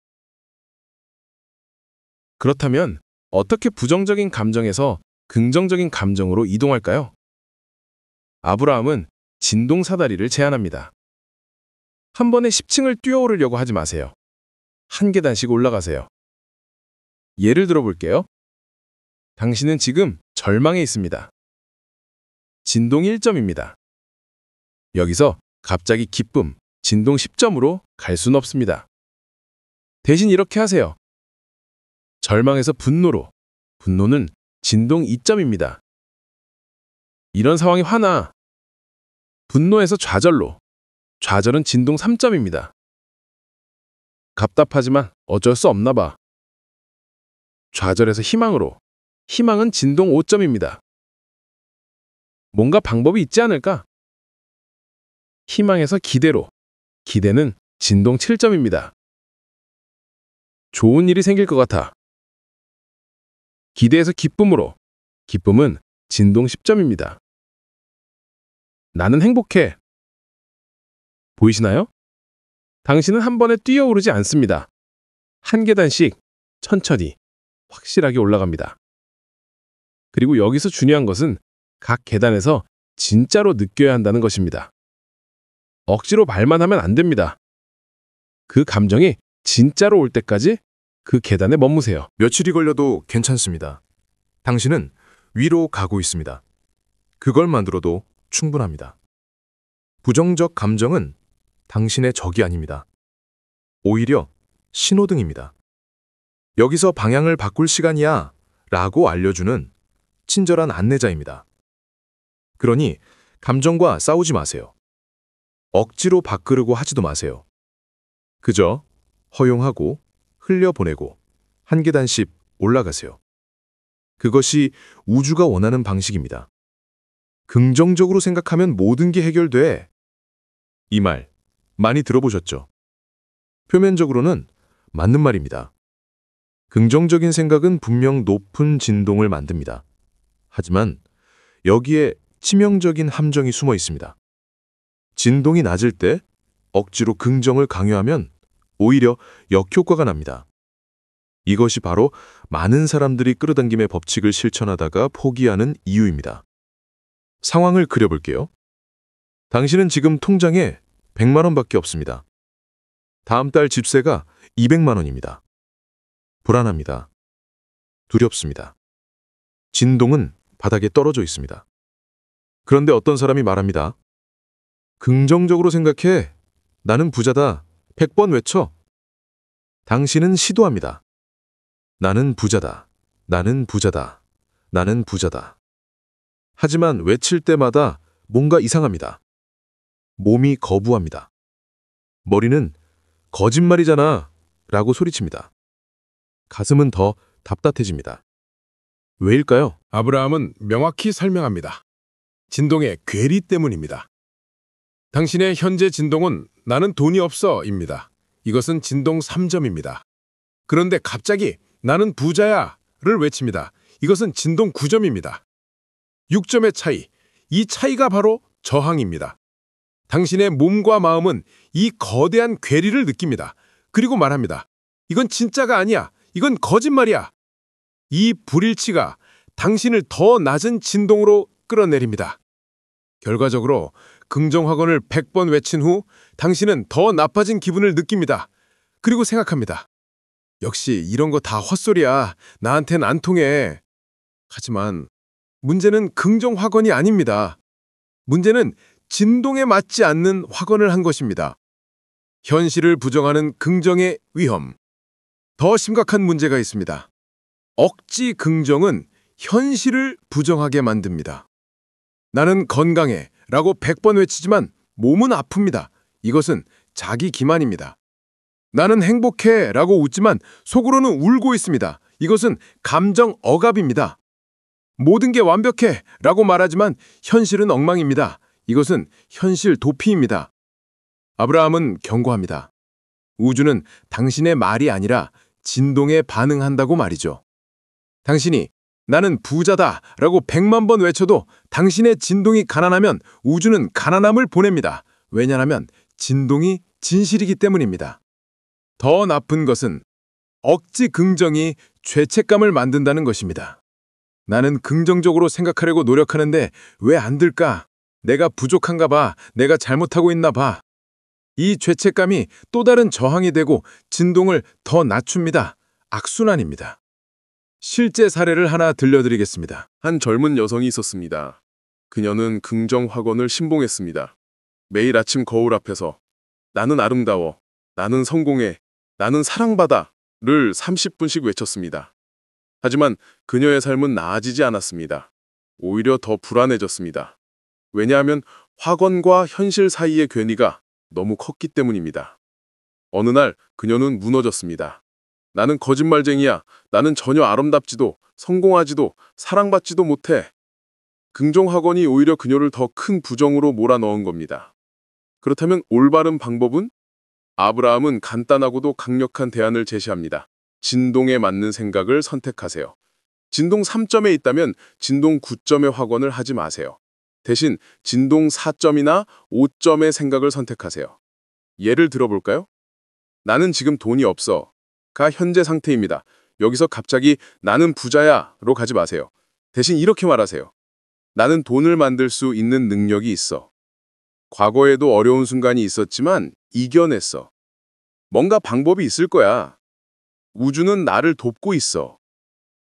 그렇다면 어떻게 부정적인 감정에서 긍정적인 감정으로 이동할까요? 아브라함은 진동사다리를 제안합니다. 한 번에 10층을 뛰어오르려고 하지 마세요. 한 계단씩 올라가세요. 예를 들어 볼게요. 당신은 지금 절망에 있습니다. 진동 1점입니다. 여기서 갑자기 기쁨, 진동 10점으로 갈 수는 없습니다. 대신 이렇게 하세요. 절망에서 분노로, 분노는 진동 2점입니다. 이런 상황이 화나. 분노에서 좌절로, 좌절은 진동 3점입니다. 답답하지만 어쩔 수 없나 봐. 좌절에서 희망으로, 희망은 진동 5점입니다. 뭔가 방법이 있지 않을까? 희망에서 기대로, 기대는 진동 7점입니다. 좋은 일이 생길 것 같아. 기대에서 기쁨으로, 기쁨은 진동 10점입니다. 나는 행복해. 보이시나요? 당신은 한 번에 뛰어오르지 않습니다. 한 계단씩 천천히, 확실하게 올라갑니다. 그리고 여기서 중요한 것은 각 계단에서 진짜로 느껴야 한다는 것입니다. 억지로 말만 하면 안 됩니다. 그 감정이 진짜로 올 때까지 그 계단에 머무세요. 며칠이 걸려도 괜찮습니다. 당신은 위로 가고 있습니다. 그걸만으로도 충분합니다. 부정적 감정은 당신의 적이 아닙니다. 오히려 신호등입니다. 여기서 방향을 바꿀 시간이야 라고 알려주는 친절한 안내자입니다. 그러니 감정과 싸우지 마세요. 억지로 바꾸려고 하지도 마세요. 그저 허용하고 흘려보내고 한 계단씩 올라가세요. 그것이 우주가 원하는 방식입니다. 긍정적으로 생각하면 모든 게 해결돼. 이 말 많이 들어보셨죠? 표면적으로는 맞는 말입니다. 긍정적인 생각은 분명 높은 진동을 만듭니다. 하지만 여기에 치명적인 함정이 숨어 있습니다. 진동이 낮을 때 억지로 긍정을 강요하면 오히려 역효과가 납니다. 이것이 바로 많은 사람들이 끌어당김의 법칙을 실천하다가 포기하는 이유입니다. 상황을 그려볼게요. 당신은 지금 통장에 100만 원밖에 없습니다. 다음 달 집세가 200만 원입니다. 불안합니다. 두렵습니다. 진동은 바닥에 떨어져 있습니다. 그런데 어떤 사람이 말합니다. 긍정적으로 생각해. 나는 부자다. 100번 외쳐. 당신은 시도합니다. 나는 부자다. 나는 부자다. 나는 부자다. 하지만 외칠 때마다 뭔가 이상합니다. 몸이 거부합니다. 머리는 거짓말이잖아 라고 소리칩니다. 가슴은 더 답답해집니다. 왜일까요? 아브라함은 명확히 설명합니다. 진동의 괴리 때문입니다. 당신의 현재 진동은 나는 돈이 없어입니다. 이것은 진동 3점입니다. 그런데 갑자기 나는 부자야를 외칩니다. 이것은 진동 9점입니다. 6점의 차이, 이 차이가 바로 저항입니다. 당신의 몸과 마음은 이 거대한 괴리를 느낍니다. 그리고 말합니다. 이건 진짜가 아니야. 이건 거짓말이야. 이 불일치가 당신을 더 낮은 진동으로 끌어내립니다. 결과적으로 긍정확언을 100번 외친 후 당신은 더 나빠진 기분을 느낍니다. 그리고 생각합니다. 역시 이런 거 다 헛소리야. 나한텐 안 통해. 하지만 문제는 긍정확언이 아닙니다. 문제는 진동에 맞지 않는 확언을 한 것입니다. 현실을 부정하는 긍정의 위험. 더 심각한 문제가 있습니다. 억지 긍정은 현실을 부정하게 만듭니다. 나는 건강해 라고 100번 외치지만 몸은 아픕니다. 이것은 자기 기만입니다. 나는 행복해 라고 웃지만 속으로는 울고 있습니다. 이것은 감정 억압입니다. 모든 게 완벽해 라고 말하지만 현실은 엉망입니다. 이것은 현실 도피입니다. 아브라함은 경고합니다. 우주는 당신의 말이 아니라 진동에 반응한다고 말이죠. 당신이 나는 부자다 라고 100만 번 외쳐도 당신의 진동이 가난하면 우주는 가난함을 보냅니다. 왜냐하면 진동이 진실이기 때문입니다. 더 나쁜 것은 억지 긍정이 죄책감을 만든다는 것입니다. 나는 긍정적으로 생각하려고 노력하는데 왜 안 될까? 내가 부족한가 봐. 내가 잘못하고 있나 봐. 이 죄책감이 또 다른 저항이 되고 진동을 더 낮춥니다. 악순환입니다. 실제 사례를 하나 들려드리겠습니다. 한 젊은 여성이 있었습니다. 그녀는 긍정 확언을 신봉했습니다. 매일 아침 거울 앞에서 나는 아름다워, 나는 성공해, 나는 사랑받아를 30분씩 외쳤습니다. 하지만 그녀의 삶은 나아지지 않았습니다. 오히려 더 불안해졌습니다. 왜냐하면 확언과 현실 사이의 괴리가 너무 컸기 때문입니다. 어느 날 그녀는 무너졌습니다. 나는 거짓말쟁이야. 나는 전혀 아름답지도 성공하지도 사랑받지도 못해. 긍정학원이 오히려 그녀를 더 큰 부정으로 몰아넣은 겁니다. 그렇다면 올바른 방법은? 아브라함은 간단하고도 강력한 대안을 제시합니다. 진동에 맞는 생각을 선택하세요. 진동 3점에 있다면 진동 9점의 확언을 하지 마세요. 대신 진동 4점이나 5점의 생각을 선택하세요. 예를 들어볼까요? 나는 지금 돈이 없어. 가 현재 상태입니다. 여기서 갑자기 나는 부자야 로 가지 마세요. 대신 이렇게 말하세요. 나는 돈을 만들 수 있는 능력이 있어. 과거에도 어려운 순간이 있었지만 이겨냈어. 뭔가 방법이 있을 거야. 우주는 나를 돕고 있어.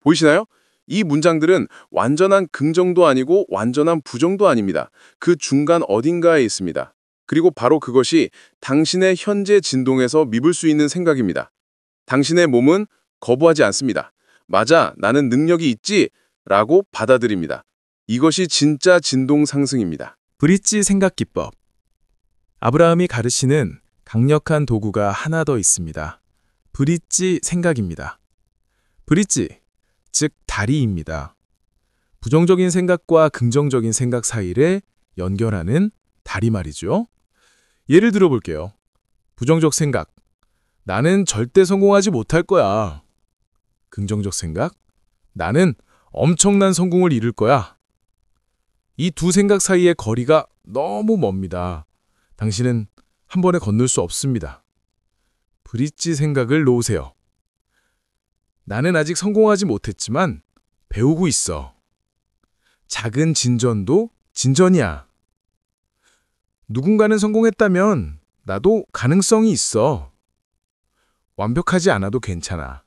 보이시나요? 이 문장들은 완전한 긍정도 아니고 완전한 부정도 아닙니다. 그 중간 어딘가에 있습니다. 그리고 바로 그것이 당신의 현재 진동에서 믿을 수 있는 생각입니다. 당신의 몸은 거부하지 않습니다. 맞아, 나는 능력이 있지 라고 받아들입니다. 이것이 진짜 진동 상승입니다. 브릿지 생각 기법. 아브라함이 가르치는 강력한 도구가 하나 더 있습니다. 브릿지 생각입니다. 브릿지, 즉 다리입니다. 부정적인 생각과 긍정적인 생각 사이를 연결하는 다리 말이죠. 예를 들어 볼게요. 부정적 생각. 나는 절대 성공하지 못할 거야. 긍정적 생각. 나는 엄청난 성공을 이룰 거야. 이 두 생각 사이의 거리가 너무 멉니다. 당신은 한 번에 건널 수 없습니다. 브릿지 생각을 놓으세요. 나는 아직 성공하지 못했지만 배우고 있어. 작은 진전도 진전이야. 누군가는 성공했다면 나도 가능성이 있어. 완벽하지 않아도 괜찮아.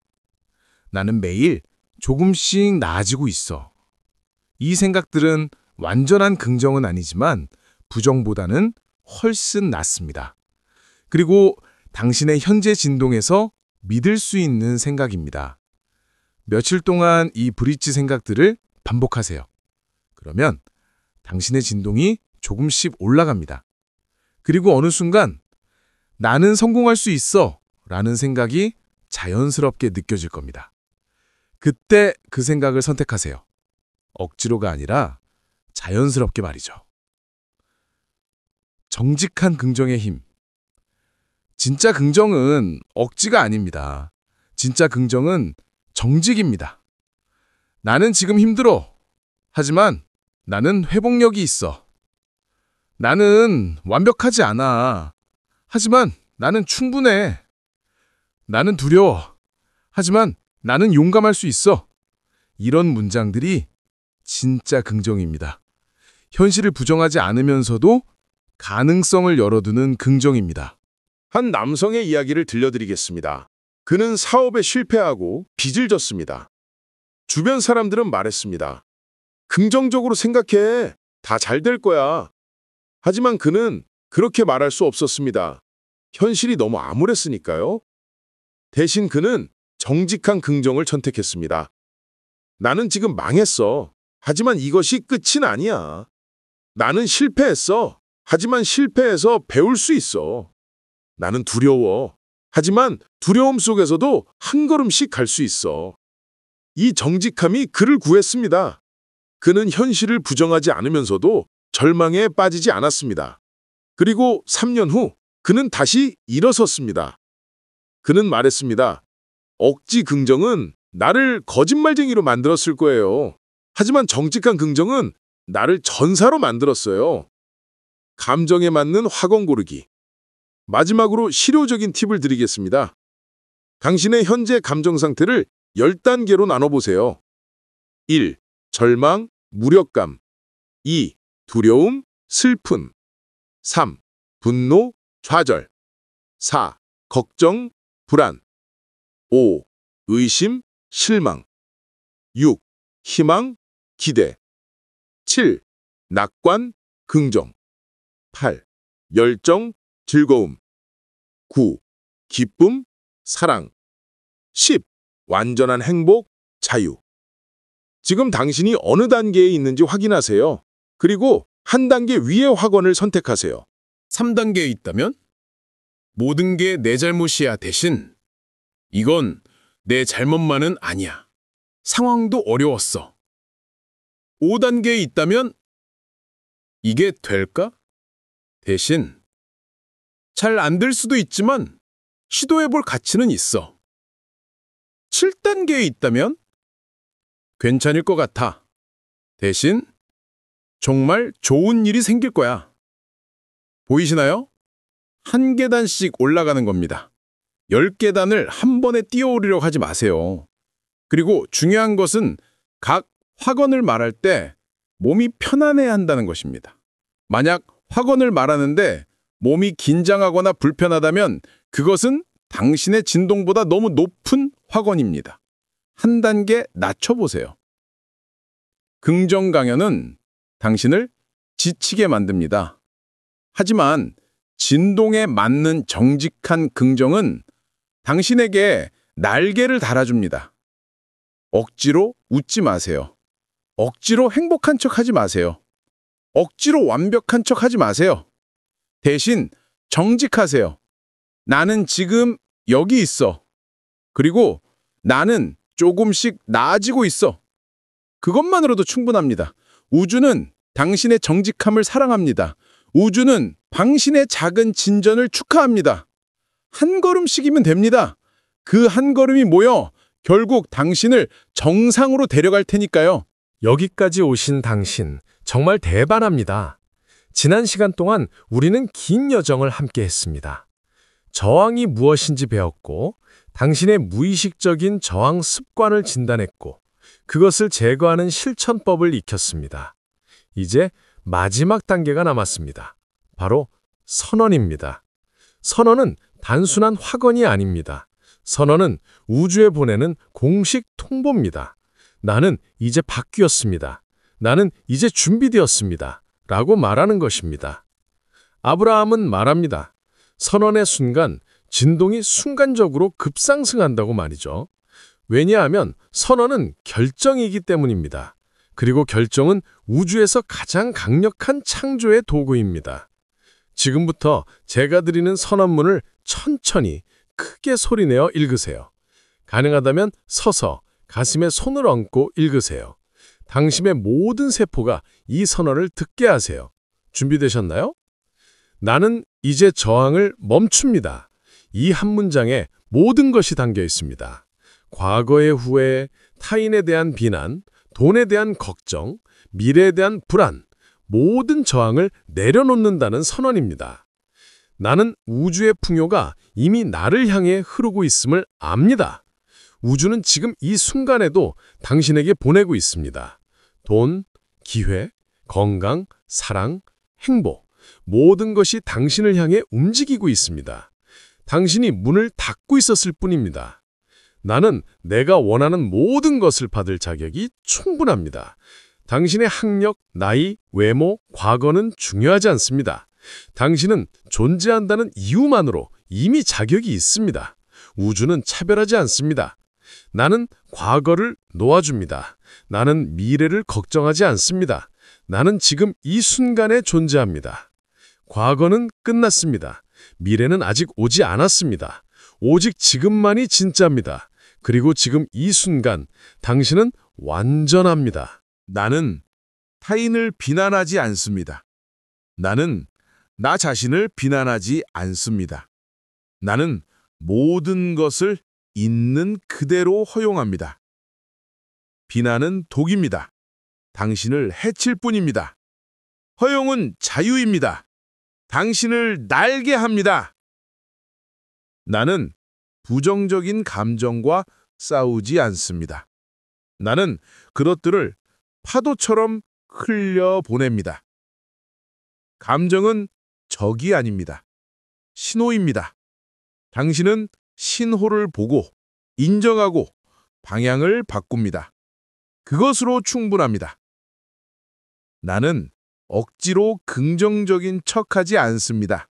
나는 매일 조금씩 나아지고 있어. 이 생각들은 완전한 긍정은 아니지만 부정보다는 훨씬 낫습니다. 그리고 당신의 현재 진동에서 믿을 수 있는 생각입니다. 며칠 동안 이 브릿지 생각들을 반복하세요. 그러면 당신의 진동이 조금씩 올라갑니다. 그리고 어느 순간 나는 성공할 수 있어 라는 생각이 자연스럽게 느껴질 겁니다. 그때 그 생각을 선택하세요. 억지로가 아니라 자연스럽게 말이죠. 정직한 긍정의 힘. 진짜 긍정은 억지가 아닙니다. 진짜 긍정은 정직입니다. 나는 지금 힘들어. 하지만 나는 회복력이 있어. 나는 완벽하지 않아. 하지만 나는 충분해. 나는 두려워. 하지만 나는 용감할 수 있어. 이런 문장들이 진짜 긍정입니다. 현실을 부정하지 않으면서도 가능성을 열어두는 긍정입니다. 한 남성의 이야기를 들려드리겠습니다. 그는 사업에 실패하고 빚을 졌습니다. 주변 사람들은 말했습니다. 긍정적으로 생각해. 다 잘 될 거야. 하지만 그는 그렇게 말할 수 없었습니다. 현실이 너무 암울했으니까요. 대신 그는 정직한 긍정을 선택했습니다. 나는 지금 망했어. 하지만 이것이 끝은 아니야. 나는 실패했어. 하지만 실패해서 배울 수 있어. 나는 두려워. 하지만 두려움 속에서도 한 걸음씩 갈 수 있어. 이 정직함이 그를 구했습니다. 그는 현실을 부정하지 않으면서도 절망에 빠지지 않았습니다. 그리고 3년 후 그는 다시 일어섰습니다. 그는 말했습니다. 억지 긍정은 나를 거짓말쟁이로 만들었을 거예요. 하지만 정직한 긍정은 나를 전사로 만들었어요. 감정에 맞는 학원 고르기. 마지막으로 실효적인 팁을 드리겠습니다. 당신의 현재 감정 상태를 10단계로 나눠보세요. 1. 절망, 무력감. 2. 두려움, 슬픔. 3. 분노, 좌절. 4. 걱정, 불안. 5. 의심, 실망. 6. 희망, 기대. 7. 낙관, 긍정. 8. 열정, 즐거움. 9. 기쁨, 사랑. 10. 완전한 행복, 자유. 지금 당신이 어느 단계에 있는지 확인하세요. 그리고 한 단계 위의 확언을 선택하세요. 3단계에 있다면? 모든 게 내 잘못이야 대신 이건 내 잘못만은 아니야. 상황도 어려웠어. 5단계에 있다면? 이게 될까? 대신 잘 안 될 수도 있지만 시도해볼 가치는 있어. 7단계에 있다면? 괜찮을 것 같아. 대신 정말 좋은 일이 생길 거야. 보이시나요? 한 계단씩 올라가는 겁니다. 10계단을 한 번에 뛰어오르려고 하지 마세요. 그리고 중요한 것은 각 확언을 말할 때 몸이 편안해야 한다는 것입니다. 만약 확언을 말하는데 몸이 긴장하거나 불편하다면 그것은 당신의 진동보다 너무 높은 확언입니다. 한 단계 낮춰보세요. 긍정 강연은 당신을 지치게 만듭니다. 하지만 진동에 맞는 정직한 긍정은 당신에게 날개를 달아줍니다. 억지로 웃지 마세요. 억지로 행복한 척 하지 마세요. 억지로 완벽한 척 하지 마세요. 대신 정직하세요. 나는 지금 여기 있어. 그리고 나는 조금씩 나아지고 있어. 그것만으로도 충분합니다. 우주는 당신의 정직함을 사랑합니다. 우주는 당신의 작은 진전을 축하합니다. 한 걸음씩이면 됩니다. 그 한 걸음이 모여 결국 당신을 정상으로 데려갈 테니까요. 여기까지 오신 당신, 정말 대단합니다. 지난 시간 동안 우리는 긴 여정을 함께 했습니다. 저항이 무엇인지 배웠고, 당신의 무의식적인 저항 습관을 진단했고, 그것을 제거하는 실천법을 익혔습니다. 이제 마지막 단계가 남았습니다. 바로 선언입니다. 선언은 단순한 확언이 아닙니다. 선언은 우주에 보내는 공식 통보입니다. 나는 이제 바뀌었습니다. 나는 이제 준비되었습니다. 라고 말하는 것입니다. 아브라함은 말합니다. 선언의 순간 진동이 순간적으로 급상승한다고 말이죠. 왜냐하면 선언은 결정이기 때문입니다. 그리고 결정은 우주에서 가장 강력한 창조의 도구입니다. 지금부터 제가 드리는 선언문을 천천히 크게 소리내어 읽으세요. 가능하다면 서서 가슴에 손을 얹고 읽으세요. 당신의 모든 세포가 이 선언을 듣게 하세요. 준비되셨나요? 나는 이제 저항을 멈춥니다. 이 한 문장에 모든 것이 담겨 있습니다. 과거의 후회, 타인에 대한 비난, 돈에 대한 걱정, 미래에 대한 불안, 모든 저항을 내려놓는다는 선언입니다. 나는 우주의 풍요가 이미 나를 향해 흐르고 있음을 압니다. 우주는 지금 이 순간에도 당신에게 보내고 있습니다. 돈, 기회, 건강, 사랑, 행복, 모든 것이 당신을 향해 움직이고 있습니다. 당신이 문을 닫고 있었을 뿐입니다. 나는 내가 원하는 모든 것을 받을 자격이 충분합니다. 당신의 학력, 나이, 외모, 과거는 중요하지 않습니다. 당신은 존재한다는 이유만으로 이미 자격이 있습니다. 우주는 차별하지 않습니다. 나는 과거를 놓아줍니다. 나는 미래를 걱정하지 않습니다. 나는 지금 이 순간에 존재합니다. 과거는 끝났습니다. 미래는 아직 오지 않았습니다. 오직 지금만이 진짜입니다. 그리고 지금 이 순간 당신은 완전합니다. 나는 타인을 비난하지 않습니다. 나는 나 자신을 비난하지 않습니다. 나는 모든 것을 있는 그대로 허용합니다. 비난은 독입니다. 당신을 해칠 뿐입니다. 허용은 자유입니다. 당신을 날게 합니다. 나는 부정적인 감정과 싸우지 않습니다. 나는 그것들을 파도처럼 흘려보냅니다. 감정은 적이 아닙니다. 신호입니다. 당신은 신호를 보고 인정하고 방향을 바꿉니다. 그것으로 충분합니다. 나는 억지로 긍정적인 척하지 않습니다.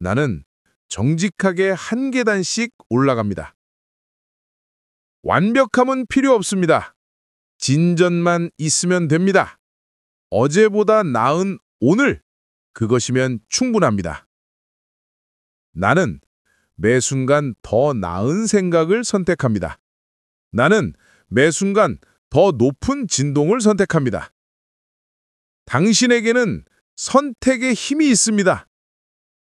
나는 정직하게 한 계단씩 올라갑니다. 완벽함은 필요 없습니다. 진전만 있으면 됩니다. 어제보다 나은 오늘, 그것이면 충분합니다. 나는 매 순간 더 나은 생각을 선택합니다. 나는 매 순간 더 높은 진동을 선택합니다. 당신에게는 선택의 힘이 있습니다.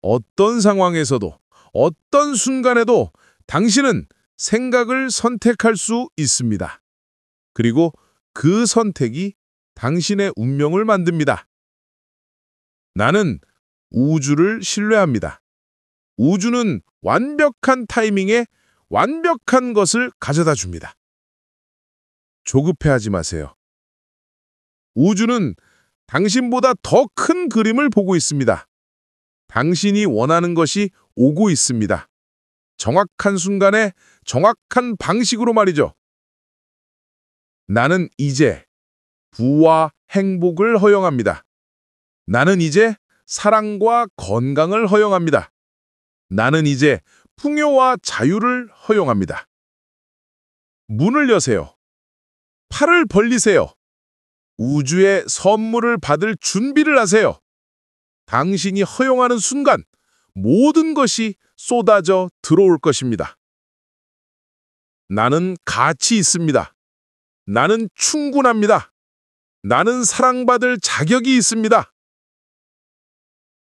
어떤 상황에서도, 어떤 순간에도 당신은 생각을 선택할 수 있습니다. 그리고 그 선택이 당신의 운명을 만듭니다. 나는 우주를 신뢰합니다. 우주는 완벽한 타이밍에 완벽한 것을 가져다 줍니다. 조급해하지 마세요. 우주는 당신보다 더 큰 그림을 보고 있습니다. 당신이 원하는 것이 오고 있습니다. 정확한 순간에 정확한 방식으로 말이죠. 나는 이제 부와 행복을 허용합니다. 나는 이제 사랑과 건강을 허용합니다. 나는 이제 풍요와 자유를 허용합니다. 문을 여세요. 팔을 벌리세요. 우주의 선물을 받을 준비를 하세요. 당신이 허용하는 순간 모든 것이 쏟아져 들어올 것입니다. 나는 가치 있습니다. 나는 충분합니다. 나는 사랑받을 자격이 있습니다.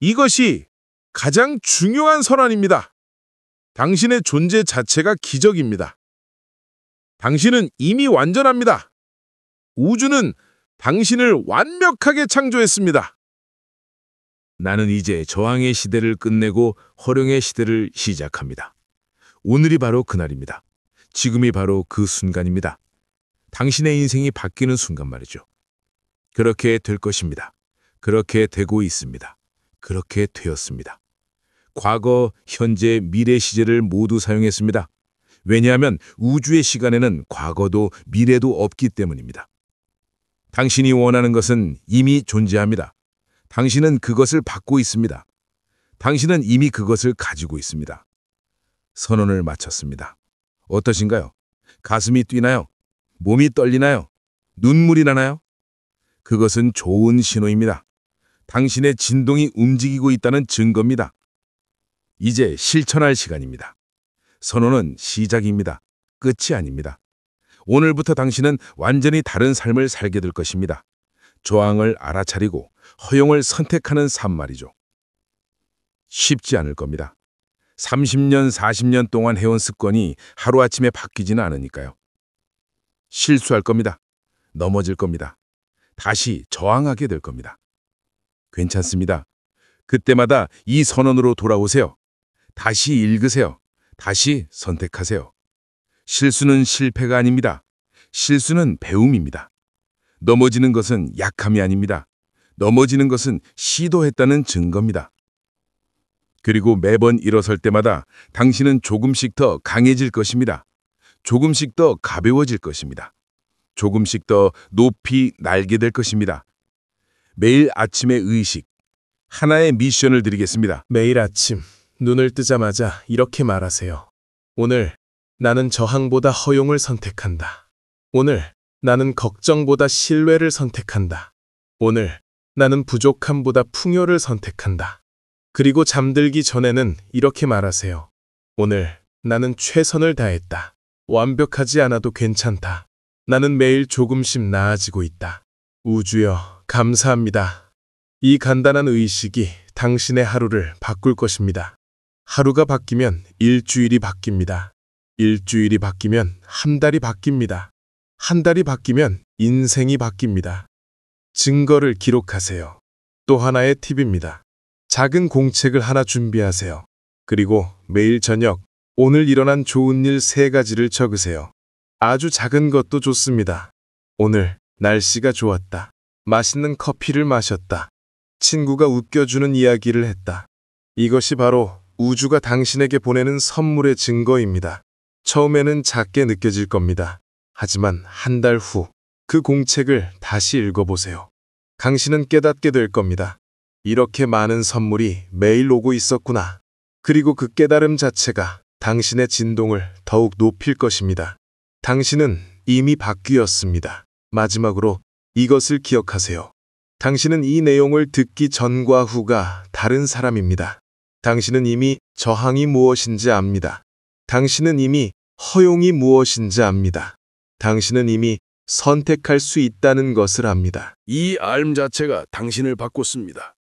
이것이 가장 중요한 선언입니다. 당신의 존재 자체가 기적입니다. 당신은 이미 완전합니다. 우주는 당신을 완벽하게 창조했습니다. 나는 이제 저항의 시대를 끝내고 허용의 시대를 시작합니다. 오늘이 바로 그날입니다. 지금이 바로 그 순간입니다. 당신의 인생이 바뀌는 순간 말이죠. 그렇게 될 것입니다. 그렇게 되고 있습니다. 그렇게 되었습니다. 과거, 현재, 미래 시제를 모두 사용했습니다. 왜냐하면 우주의 시간에는 과거도 미래도 없기 때문입니다. 당신이 원하는 것은 이미 존재합니다. 당신은 그것을 받고 있습니다. 당신은 이미 그것을 가지고 있습니다. 선언을 마쳤습니다. 어떠신가요? 가슴이 뛰나요? 몸이 떨리나요? 눈물이 나나요? 그것은 좋은 신호입니다. 당신의 진동이 움직이고 있다는 증거입니다. 이제 실천할 시간입니다. 선언은 시작입니다. 끝이 아닙니다. 오늘부터 당신은 완전히 다른 삶을 살게 될 것입니다. 저항을 알아차리고 허용을 선택하는 삶 말이죠. 쉽지 않을 겁니다. 30년, 40년 동안 해온 습관이 하루아침에 바뀌지는 않으니까요. 실수할 겁니다. 넘어질 겁니다. 다시 저항하게 될 겁니다. 괜찮습니다. 그때마다 이 선언으로 돌아오세요. 다시 읽으세요. 다시 선택하세요. 실수는 실패가 아닙니다. 실수는 배움입니다. 넘어지는 것은 약함이 아닙니다. 넘어지는 것은 시도했다는 증거입니다. 그리고 매번 일어설 때마다 당신은 조금씩 더 강해질 것입니다. 조금씩 더 가벼워질 것입니다. 조금씩 더 높이 날게 될 것입니다. 매일 아침의 의식, 하나의 미션을 드리겠습니다. 매일 아침 눈을 뜨자마자 이렇게 말하세요. 오늘 나는 저항보다 허용을 선택한다. 오늘 나는 걱정보다 신뢰를 선택한다. 오늘 나는 부족함보다 풍요를 선택한다. 그리고 잠들기 전에는 이렇게 말하세요. 오늘 나는 최선을 다했다. 완벽하지 않아도 괜찮다. 나는 매일 조금씩 나아지고 있다. 우주여, 감사합니다. 이 간단한 의식이 당신의 하루를 바꿀 것입니다. 하루가 바뀌면 일주일이 바뀝니다. 일주일이 바뀌면 한 달이 바뀝니다. 한 달이 바뀌면 인생이 바뀝니다. 증거를 기록하세요. 또 하나의 팁입니다. 작은 공책을 하나 준비하세요. 그리고 매일 저녁 오늘 일어난 좋은 일 3가지를 적으세요. 아주 작은 것도 좋습니다. 오늘 날씨가 좋았다. 맛있는 커피를 마셨다. 친구가 웃겨주는 이야기를 했다. 이것이 바로 우주가 당신에게 보내는 선물의 증거입니다. 처음에는 작게 느껴질 겁니다. 하지만 한 달 후 그 공책을 다시 읽어보세요. 당신은 깨닫게 될 겁니다. 이렇게 많은 선물이 매일 오고 있었구나. 그리고 그 깨달음 자체가 당신의 진동을 더욱 높일 것입니다. 당신은 이미 바뀌었습니다. 마지막으로 이것을 기억하세요. 당신은 이 내용을 듣기 전과 후가 다른 사람입니다. 당신은 이미 저항이 무엇인지 압니다. 당신은 이미 허용이 무엇인지 압니다. 당신은 이미 선택할 수 있다는 것을 압니다. 이 알 자체가 당신을 바꿨습니다.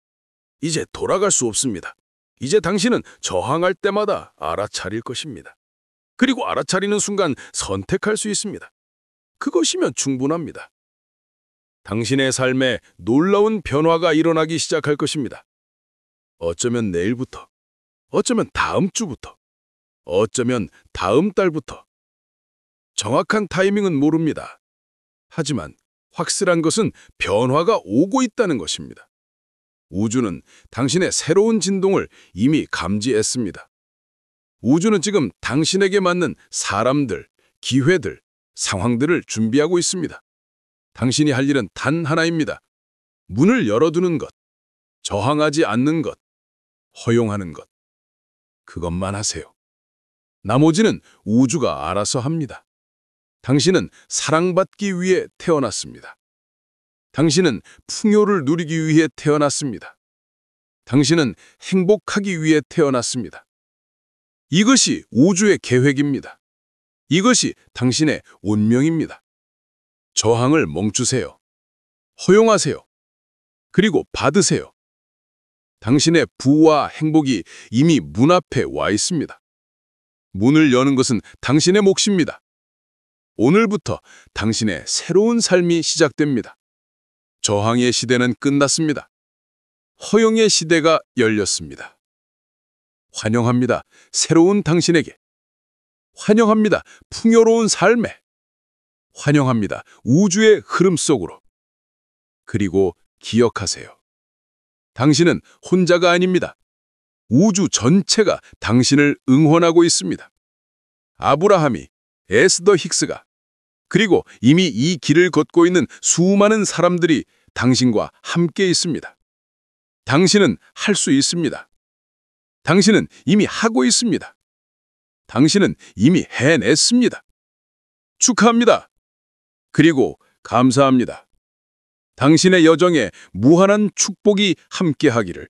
이제 돌아갈 수 없습니다. 이제 당신은 저항할 때마다 알아차릴 것입니다. 그리고 알아차리는 순간 선택할 수 있습니다. 그것이면 충분합니다. 당신의 삶에 놀라운 변화가 일어나기 시작할 것입니다. 어쩌면 내일부터, 어쩌면 다음 주부터, 어쩌면 다음 달부터. 정확한 타이밍은 모릅니다. 하지만 확실한 것은 변화가 오고 있다는 것입니다. 우주는 당신의 새로운 진동을 이미 감지했습니다. 우주는 지금 당신에게 맞는 사람들, 기회들, 상황들을 준비하고 있습니다. 당신이 할 일은 단 하나입니다. 문을 열어두는 것, 저항하지 않는 것, 허용하는 것. 그것만 하세요. 나머지는 우주가 알아서 합니다. 당신은 사랑받기 위해 태어났습니다. 당신은 풍요를 누리기 위해 태어났습니다. 당신은 행복하기 위해 태어났습니다. 이것이 우주의 계획입니다. 이것이 당신의 운명입니다. 저항을 멈추세요. 허용하세요. 그리고 받으세요. 당신의 부와 행복이 이미 문 앞에 와 있습니다. 문을 여는 것은 당신의 몫입니다. 오늘부터 당신의 새로운 삶이 시작됩니다. 저항의 시대는 끝났습니다. 허용의 시대가 열렸습니다. 환영합니다. 새로운 당신에게. 환영합니다. 풍요로운 삶에. 환영합니다. 우주의 흐름 속으로. 그리고 기억하세요. 당신은 혼자가 아닙니다. 우주 전체가 당신을 응원하고 있습니다. 아브라함이, 에스더 힉스가, 그리고 이미 이 길을 걷고 있는 수많은 사람들이 당신과 함께 있습니다. 당신은 할 수 있습니다. 당신은 이미 하고 있습니다. 당신은 이미 해냈습니다. 축하합니다. 그리고 감사합니다. 당신의 여정에 무한한 축복이 함께하기를.